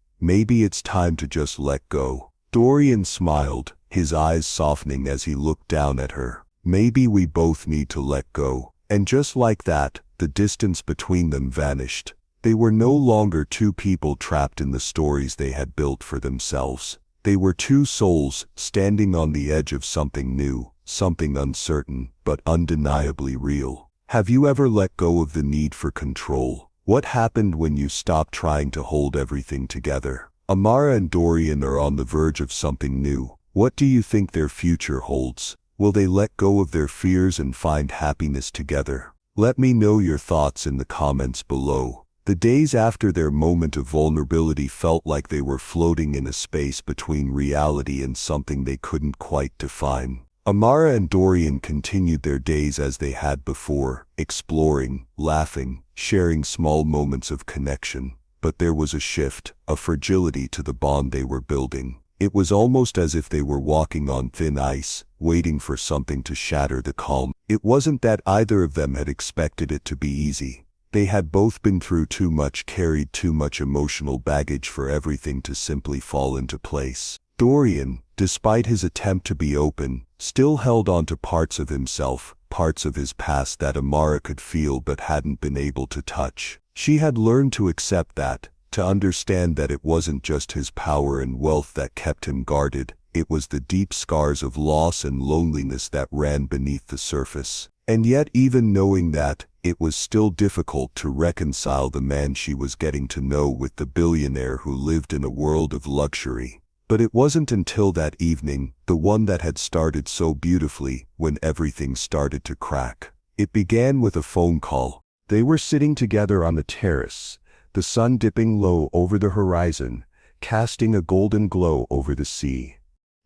it's time to just let go." Dorian smiled, his eyes softening as he looked down at her. "Maybe we both need to let go." And just like that, the distance between them vanished. They were no longer two people trapped in the stories they had built for themselves. They were two souls, standing on the edge of something new, something uncertain, but undeniably real. Have you ever let go of the need for control? What happened when you stopped trying to hold everything together? Amara and Dorian are on the verge of something new. What do you think their future holds? Will they let go of their fears and find happiness together? Let me know your thoughts in the comments below. The days after their moment of vulnerability felt like they were floating in a space between reality and something they couldn't quite define. Amara and Dorian continued their days as they had before, exploring, laughing, sharing small moments of connection. But there was a shift, a fragility to the bond they were building. It was almost as if they were walking on thin ice, waiting for something to shatter the calm. It wasn't that either of them had expected it to be easy. They had both been through too much, carried too much emotional baggage for everything to simply fall into place. Dorian, despite his attempt to be open, still held on to parts of himself, parts of his past that Amara could feel but hadn't been able to touch. She had learned to accept that, to understand that it wasn't just his power and wealth that kept him guarded, it was the deep scars of loss and loneliness that ran beneath the surface. And yet, even knowing that, it was still difficult to reconcile the man she was getting to know with the billionaire who lived in a world of luxury. But it wasn't until that evening, the one that had started so beautifully, when everything started to crack. It began with a phone call. They were sitting together on the terrace, the sun dipping low over the horizon, casting a golden glow over the sea.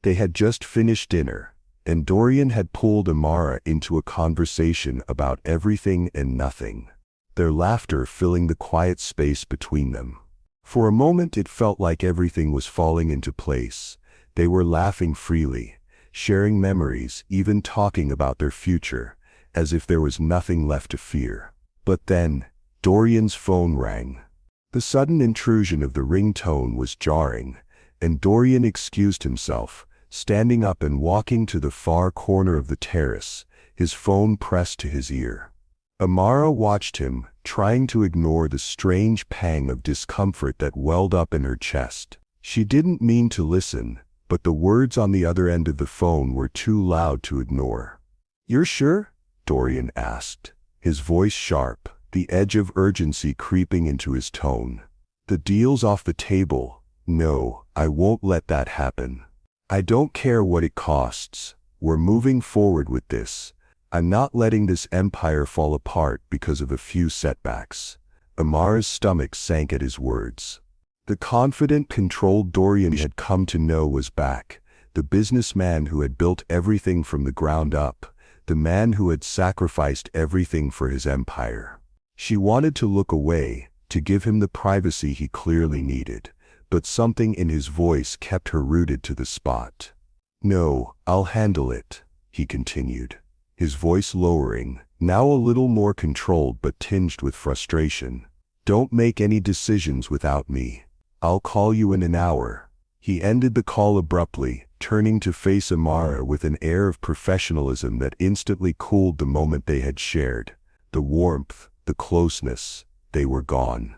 They had just finished dinner, and Dorian had pulled Amara into a conversation about everything and nothing, their laughter filling the quiet space between them. For a moment it felt like everything was falling into place. They were laughing freely, sharing memories, even talking about their future, as if there was nothing left to fear. But then, Dorian's phone rang. The sudden intrusion of the ringtone was jarring, and Dorian excused himself, standing up and walking to the far corner of the terrace, his phone pressed to his ear. Amara watched him, trying to ignore the strange pang of discomfort that welled up in her chest. She didn't mean to listen, but the words on the other end of the phone were too loud to ignore. "You're sure?" Dorian asked, his voice sharp, the edge of urgency creeping into his tone. The deal's off the table. No, I won't let that happen. I don't care what it costs. We're moving forward with this. I'm not letting this empire fall apart because of a few setbacks. Amara's stomach sank at his words. The confident, controlled Dorian he had come to know was back, the businessman who had built everything from the ground up, the man who had sacrificed everything for his empire. She wanted to look away, to give him the privacy he clearly needed, but something in his voice kept her rooted to the spot. No, I'll handle it, he continued, his voice lowering, now a little more controlled but tinged with frustration. Don't make any decisions without me. I'll call you in an hour. He ended the call abruptly, turning to face Amara with an air of professionalism that instantly cooled the moment they had shared. The warmth, the closeness, they were gone.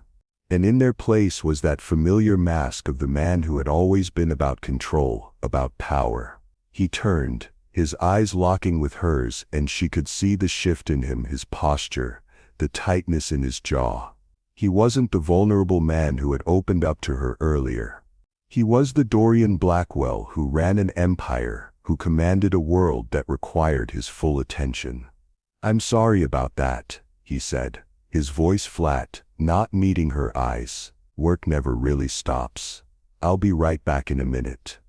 And in their place was that familiar mask of the man who had always been about control, about power. He turned, his eyes locking with hers, and she could see the shift in him, his posture, the tightness in his jaw. He wasn't the vulnerable man who had opened up to her earlier. He was the Dorian Blackwell who ran an empire, who commanded a world that required his full attention. I'm sorry about that, he said, his voice flat, not meeting her eyes. Work never really stops. I'll be right back in a minute.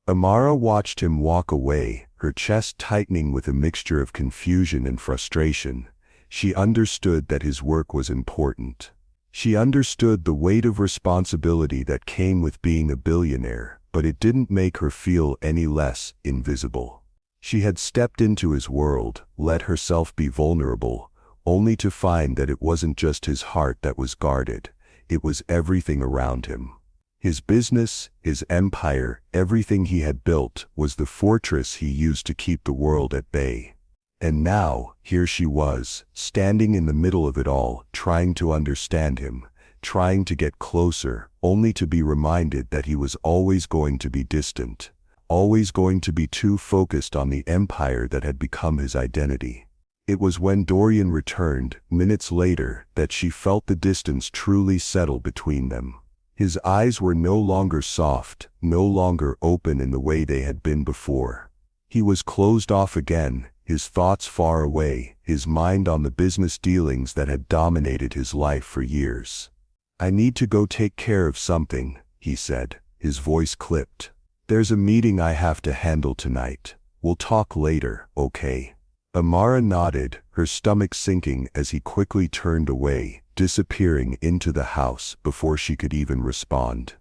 Amara watched him walk away, her chest tightening with a mixture of confusion and frustration. She understood that his work was important. She understood the weight of responsibility that came with being a billionaire, but it didn't make her feel any less invisible. She had stepped into his world, let herself be vulnerable, only to find that it wasn't just his heart that was guarded, it was everything around him. His business, his empire, everything he had built was the fortress he used to keep the world at bay. And now, here she was, standing in the middle of it all, trying to understand him, trying to get closer, only to be reminded that he was always going to be distant, always going to be too focused on the empire that had become his identity. It was when Dorian returned, minutes later, that she felt the distance truly settle between them. His eyes were no longer soft, no longer open in the way they had been before. He was closed off again, his thoughts far away, his mind on the business dealings that had dominated his life for years. I need to go take care of something, he said, his voice clipped. There's a meeting I have to handle tonight. We'll talk later, okay? Amara nodded, her stomach sinking as he quickly turned away, disappearing into the house before she could even respond.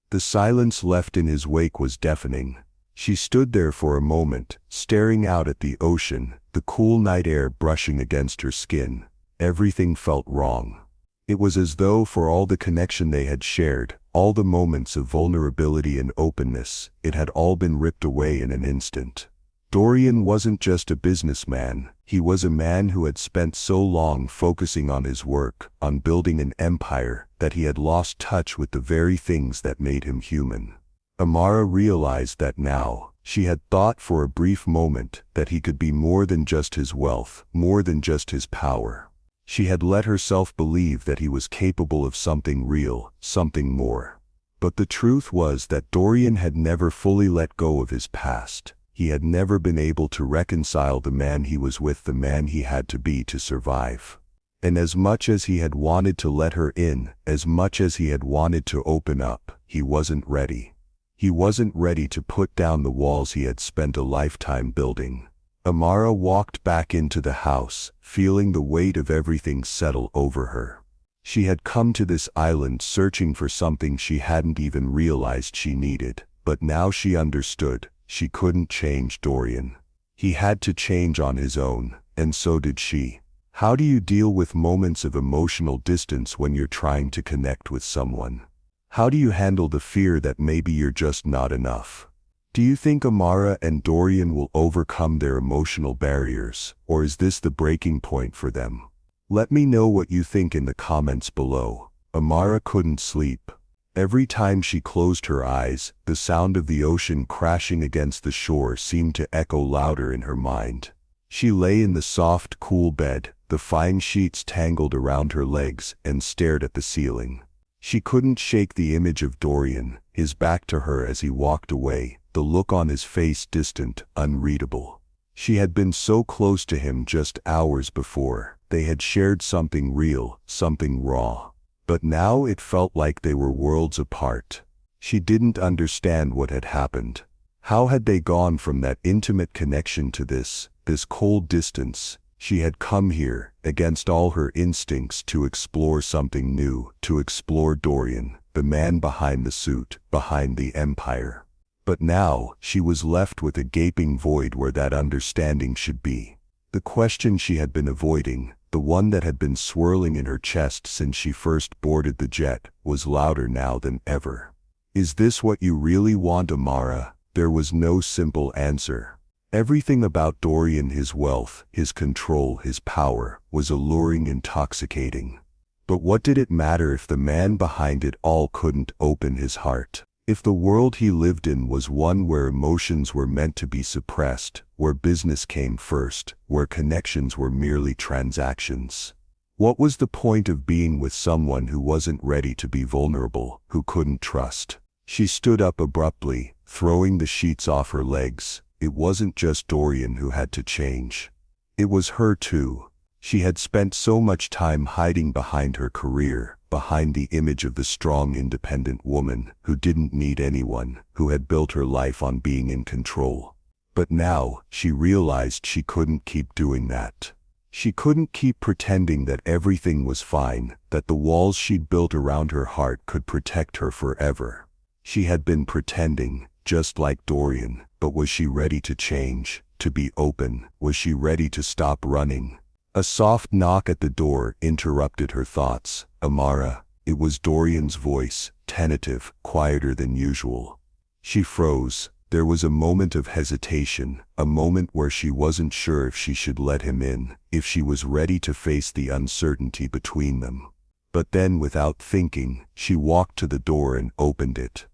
The silence left in his wake was deafening. She stood there for a moment, staring out at the ocean, the cool night air brushing against her skin. Everything felt wrong. It was as though for all the connection they had shared, all the moments of vulnerability and openness, it had all been ripped away in an instant. Dorian wasn't just a businessman, he was a man who had spent so long focusing on his work, on building an empire, that he had lost touch with the very things that made him human. Amara realized that now. She had thought for a brief moment that he could be more than just his wealth, more than just his power. She had let herself believe that he was capable of something real, something more. But the truth was that Dorian had never fully let go of his past. He had never been able to reconcile the man he was with the man he had to be to survive. And as much as he had wanted to let her in, as much as he had wanted to open up, he wasn't ready. He wasn't ready to put down the walls he had spent a lifetime building. Amara walked back into the house, feeling the weight of everything settle over her. She had come to this island searching for something she hadn't even realized she needed, but now she understood. She couldn't change Dorian. He had to change on his own, and so did she. How do you deal with moments of emotional distance when you're trying to connect with someone? How do you handle the fear that maybe you're just not enough? Do you think Amara and Dorian will overcome their emotional barriers, or is this the breaking point for them? Let me know what you think in the comments below. Amara couldn't sleep. Every time she closed her eyes, the sound of the ocean crashing against the shore seemed to echo louder in her mind. She lay in the soft, cool bed, the fine sheets tangled around her legs, and stared at the ceiling. She couldn't shake the image of Dorian, his back to her as he walked away, the look on his face distant, unreadable. She had been so close to him just hours before. They had shared something real, something raw. But now it felt like they were worlds apart. She didn't understand what had happened. How had they gone from that intimate connection to this cold distance? She had come here, against all her instincts, to explore something new, to explore Dorian, the man behind the suit, behind the empire. But now, she was left with a gaping void where that understanding should be. The question she had been avoiding, the one that had been swirling in her chest since she first boarded the jet, was louder now than ever. Is this what you really want, Amara? There was no simple answer. Everything about Dorian, his wealth, his control, his power, was alluring, intoxicating. But what did it matter if the man behind it all couldn't open his heart? If the world he lived in was one where emotions were meant to be suppressed, where business came first, where connections were merely transactions? What was the point of being with someone who wasn't ready to be vulnerable, who couldn't trust? She stood up abruptly, throwing the sheets off her legs. It wasn't just Dorian who had to change. It was her too. She had spent so much time hiding behind her career, behind the image of the strong, independent woman who didn't need anyone, who had built her life on being in control. But now, she realized she couldn't keep doing that. She couldn't keep pretending that everything was fine, that the walls she'd built around her heart could protect her forever. She had been pretending, just like Dorian, but was she ready to change, to be open? Was she ready to stop running? A soft knock at the door interrupted her thoughts. Amara. It was Dorian's voice, tentative, quieter than usual. She froze. There was a moment of hesitation, a moment where she wasn't sure if she should let him in, if she was ready to face the uncertainty between them. But then, without thinking, she walked to the door and opened it.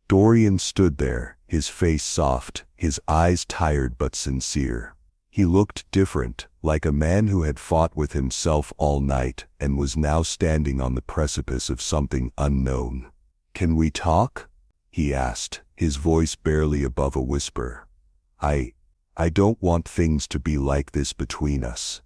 Dorian stood there, his face soft, his eyes tired but sincere. He looked different, like a man who had fought with himself all night and was now standing on the precipice of something unknown. "Can we talk?" he asked, his voice barely above a whisper. I don't want things to be like this between us."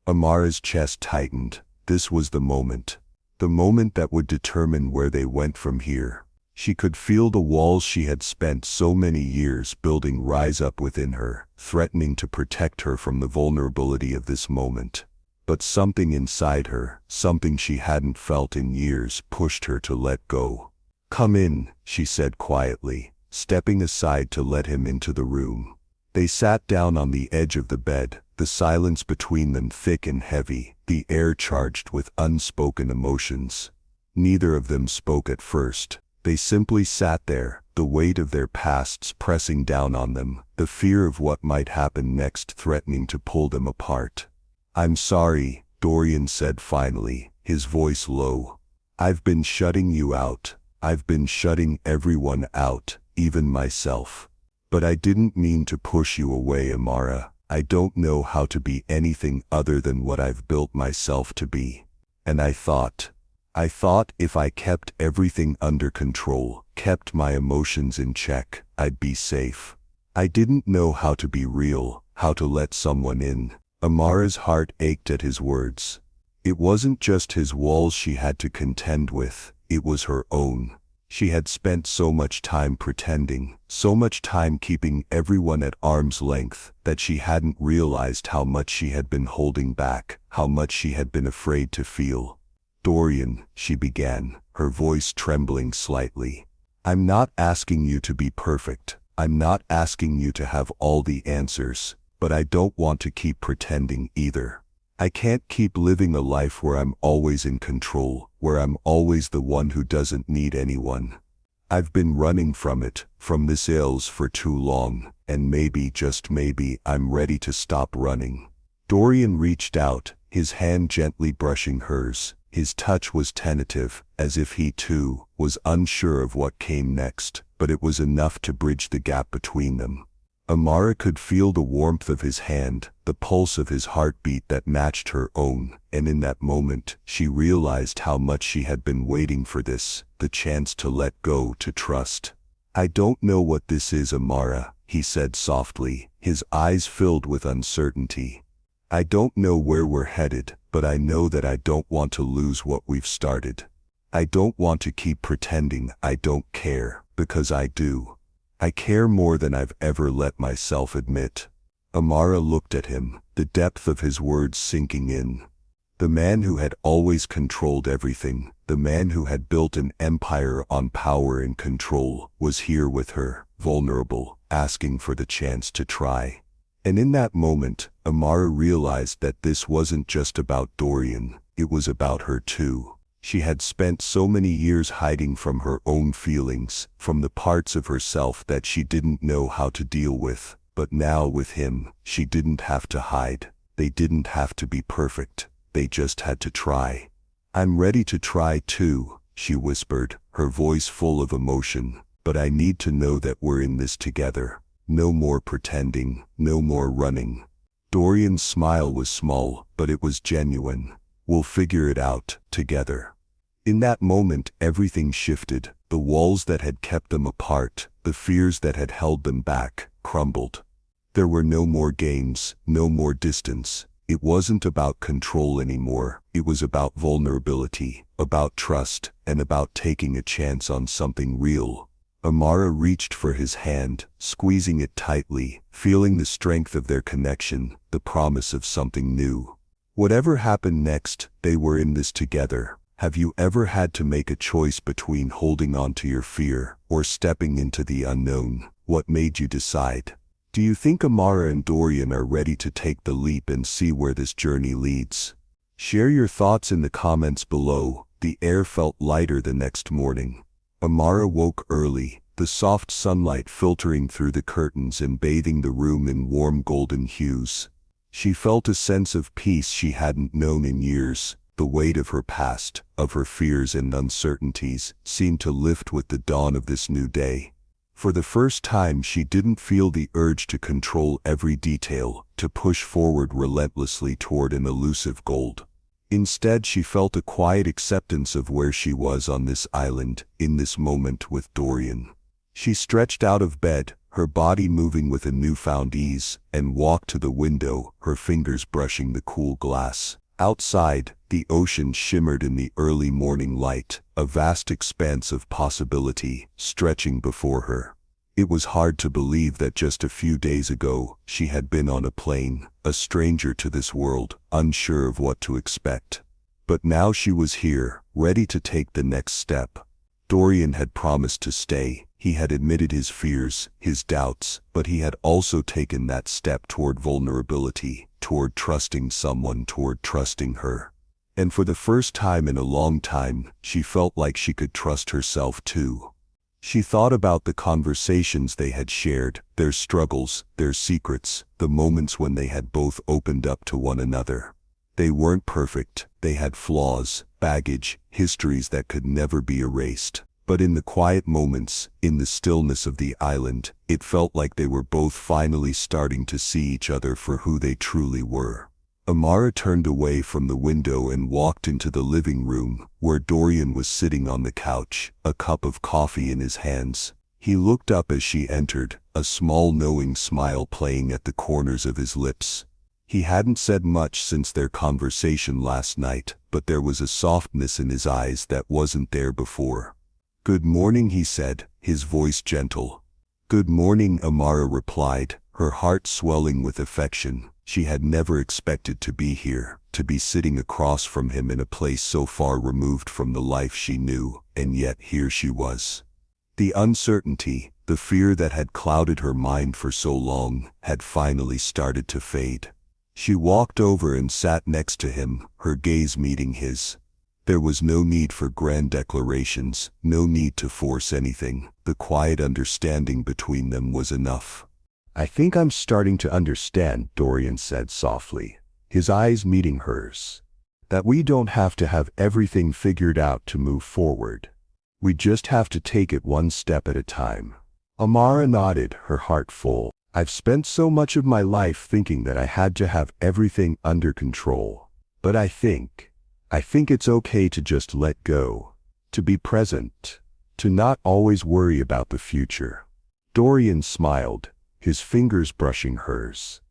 Amara's chest tightened. This was the moment that would determine where they went from here. She could feel the walls she had spent so many years building rise up within her, threatening to protect her from the vulnerability of this moment. But something inside her, something she hadn't felt in years, pushed her to let go. "Come in," she said quietly, stepping aside to let him into the room. They sat down on the edge of the bed, the silence between them thick and heavy, the air charged with unspoken emotions. Neither of them spoke at first. They simply sat there, the weight of their pasts pressing down on them, the fear of what might happen next threatening to pull them apart. "I'm sorry," Dorian said finally, his voice low. "I've been shutting you out. I've been shutting everyone out, even myself. But I didn't mean to push you away, Amara. I don't know how to be anything other than what I've built myself to be. And I thought if I kept everything under control, kept my emotions in check, I'd be safe. I didn't know how to be real, how to let someone in." Amara's heart ached at his words. It wasn't just his walls she had to contend with, it was her own. She had spent so much time pretending, so much time keeping everyone at arm's length, that she hadn't realized how much she had been holding back, how much she had been afraid to feel. "Dorian," she began, her voice trembling slightly. "I'm not asking you to be perfect. I'm not asking you to have all the answers, but I don't want to keep pretending either. I can't keep living a life where I'm always in control, where I'm always the one who doesn't need anyone. I've been running from it, from this ills for too long, and maybe, just maybe, I'm ready to stop running." Dorian reached out, his hand gently brushing hers. His touch was tentative, as if he too was unsure of what came next, but it was enough to bridge the gap between them. Amara could feel the warmth of his hand, the pulse of his heartbeat that matched her own, and in that moment, she realized how much she had been waiting for this, the chance to let go, to trust. "I don't know what this is, Amara," he said softly, his eyes filled with uncertainty. "I don't know where we're headed, but I know that I don't want to lose what we've started. I don't want to keep pretending I don't care, because I do. I care more than I've ever let myself admit." Amara looked at him, the depth of his words sinking in. The man who had always controlled everything, the man who had built an empire on power and control, was here with her, vulnerable, asking for the chance to try. And in that moment, Amara realized that this wasn't just about Dorian, it was about her too. She had spent so many years hiding from her own feelings, from the parts of herself that she didn't know how to deal with. But now with him, she didn't have to hide. They didn't have to be perfect. They just had to try. "I'm ready to try too," she whispered, her voice full of emotion. "But I need to know that we're in this together. No more pretending, no more running." Dorian's smile was small, but it was genuine. "We'll figure it out, together." In that moment, everything shifted. The walls that had kept them apart, the fears that had held them back, crumbled. There were no more games, no more distance. It wasn't about control anymore. It was about vulnerability, about trust, and about taking a chance on something real. Amara reached for his hand, squeezing it tightly, feeling the strength of their connection, the promise of something new. Whatever happened next, they were in this together. Have you ever had to make a choice between holding on to your fear or stepping into the unknown? What made you decide? Do you think Amara and Dorian are ready to take the leap and see where this journey leads? Share your thoughts in the comments below. The air felt lighter the next morning. Amara woke early, the soft sunlight filtering through the curtains and bathing the room in warm golden hues. She felt a sense of peace she hadn't known in years. The weight of her past, of her fears and uncertainties, seemed to lift with the dawn of this new day. For the first time, she didn't feel the urge to control every detail, to push forward relentlessly toward an elusive goal. Instead, she felt a quiet acceptance of where she was on this island, in this moment with Dorian. She stretched out of bed, her body moving with a newfound ease, and walked to the window, her fingers brushing the cool glass. Outside, the ocean shimmered in the early morning light, a vast expanse of possibility, stretching before her. It was hard to believe that just a few days ago, she had been on a plane, a stranger to this world, unsure of what to expect. But now she was here, ready to take the next step. Dorian had promised to stay. He had admitted his fears, his doubts, but he had also taken that step toward vulnerability, toward trusting someone, toward trusting her. And for the first time in a long time, she felt like she could trust herself too. She thought about the conversations they had shared, their struggles, their secrets, the moments when they had both opened up to one another. They weren't perfect, they had flaws, baggage, histories that could never be erased. But in the quiet moments, in the stillness of the island, it felt like they were both finally starting to see each other for who they truly were. Amara turned away from the window and walked into the living room, where Dorian was sitting on the couch, a cup of coffee in his hands. He looked up as she entered, a small knowing smile playing at the corners of his lips. He hadn't said much since their conversation last night, but there was a softness in his eyes that wasn't there before. "Good morning," he said, his voice gentle. "Good morning," Amara replied, her heart swelling with affection. She had never expected to be here, to be sitting across from him in a place so far removed from the life she knew, and yet here she was. The uncertainty, the fear that had clouded her mind for so long, had finally started to fade. She walked over and sat next to him, her gaze meeting his. There was no need for grand declarations, no need to force anything. The quiet understanding between them was enough. "I think I'm starting to understand," Dorian said softly, his eyes meeting hers. "That we don't have to have everything figured out to move forward. We just have to take it one step at a time." Amara nodded, her heart full. I've spent so much of my life thinking that I had to have everything under control. But I think it's okay to just let go, to be present, to not always worry about the future. Dorian smiled, his fingers brushing hers.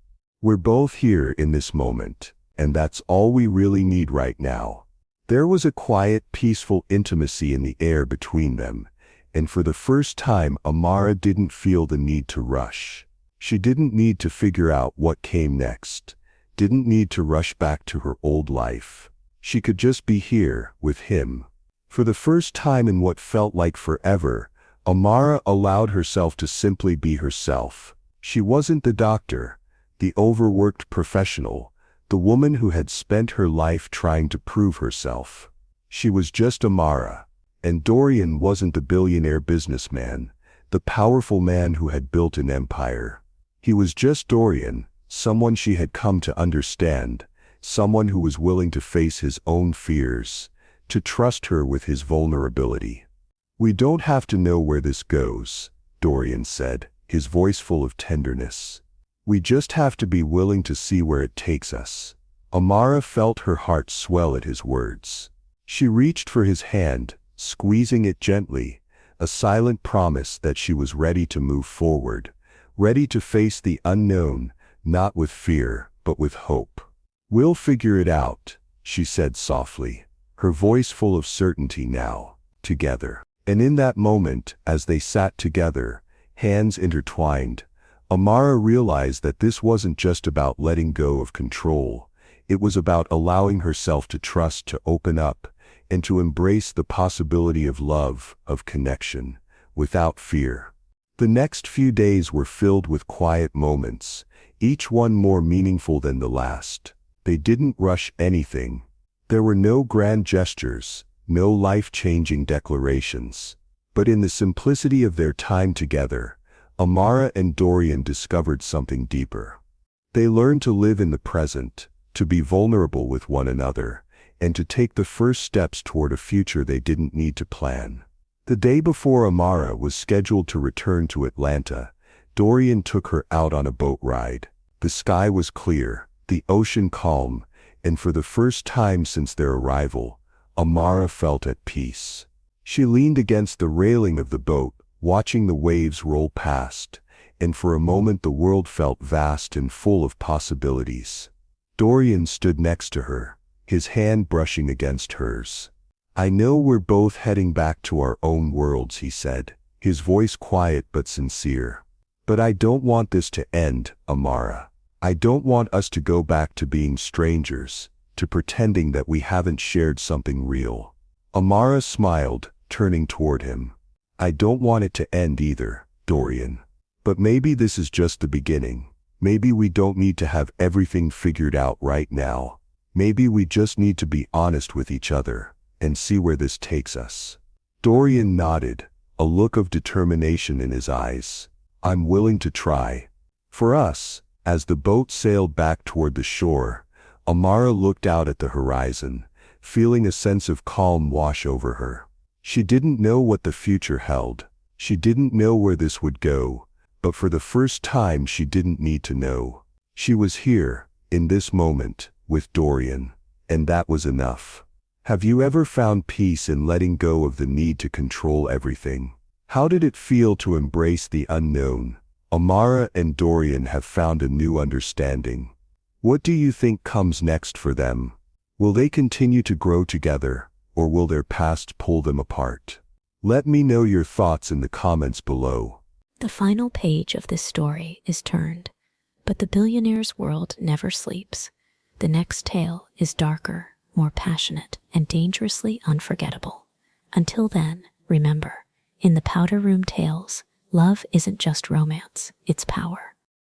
We're both here in this moment, and that's all we really need right now. There was a quiet, peaceful intimacy in the air between them, and for the first time Amara didn't feel the need to rush. She didn't need to figure out what came next, didn't need to rush back to her old life. She could just be here, with him. For the first time in what felt like forever, Amara allowed herself to simply be herself. She wasn't the doctor, the overworked professional, the woman who had spent her life trying to prove herself. She was just Amara, and Dorian wasn't the billionaire businessman, the powerful man who had built an empire. He was just Dorian, someone she had come to understand, someone who was willing to face his own fears, to trust her with his vulnerability. We don't have to know where this goes, Dorian said, his voice full of tenderness. We just have to be willing to see where it takes us. Amara felt her heart swell at his words. She reached for his hand, squeezing it gently, a silent promise that she was ready to move forward, ready to face the unknown, not with fear, but with hope. We'll figure it out, she said softly, her voice full of certainty now, together. And in that moment, as they sat together, hands intertwined, Amara realized that this wasn't just about letting go of control. It was about allowing herself to trust, to open up, and to embrace the possibility of love, of connection, without fear. The next few days were filled with quiet moments, each one more meaningful than the last. They didn't rush anything. There were no grand gestures, no life-changing declarations. But in the simplicity of their time together, Amara and Dorian discovered something deeper. They learned to live in the present, to be vulnerable with one another, and to take the first steps toward a future they didn't need to plan. The day before Amara was scheduled to return to Atlanta, Dorian took her out on a boat ride. The sky was clear, the ocean calm, and for the first time since their arrival, Amara felt at peace. She leaned against the railing of the boat, watching the waves roll past, and for a moment the world felt vast and full of possibilities. Dorian stood next to her, his hand brushing against hers. I know we're both heading back to our own worlds, he said, his voice quiet but sincere. But I don't want this to end, Amara. I don't want us to go back to being strangers, to pretending that we haven't shared something real. Amara smiled, turning toward him. I don't want it to end either, Dorian. But maybe this is just the beginning. Maybe we don't need to have everything figured out right now. Maybe we just need to be honest with each other, and see where this takes us. Dorian nodded, a look of determination in his eyes. I'm willing to try. For us, as the boat sailed back toward the shore, Amara looked out at the horizon, feeling a sense of calm wash over her. She didn't know what the future held. She didn't know where this would go, but for the first time she didn't need to know. She was here, in this moment, with Dorian, and that was enough. Have you ever found peace in letting go of the need to control everything? How did it feel to embrace the unknown? Amara and Dorian have found a new understanding. What do you think comes next for them? Will they continue to grow together, or will their past pull them apart? Let me know your thoughts in the comments below. The final page of this story is turned, but the billionaire's world never sleeps. The next tale is darker, more passionate, and dangerously unforgettable. Until then, remember, in the Powder Room Tales, love isn't just romance, it's power.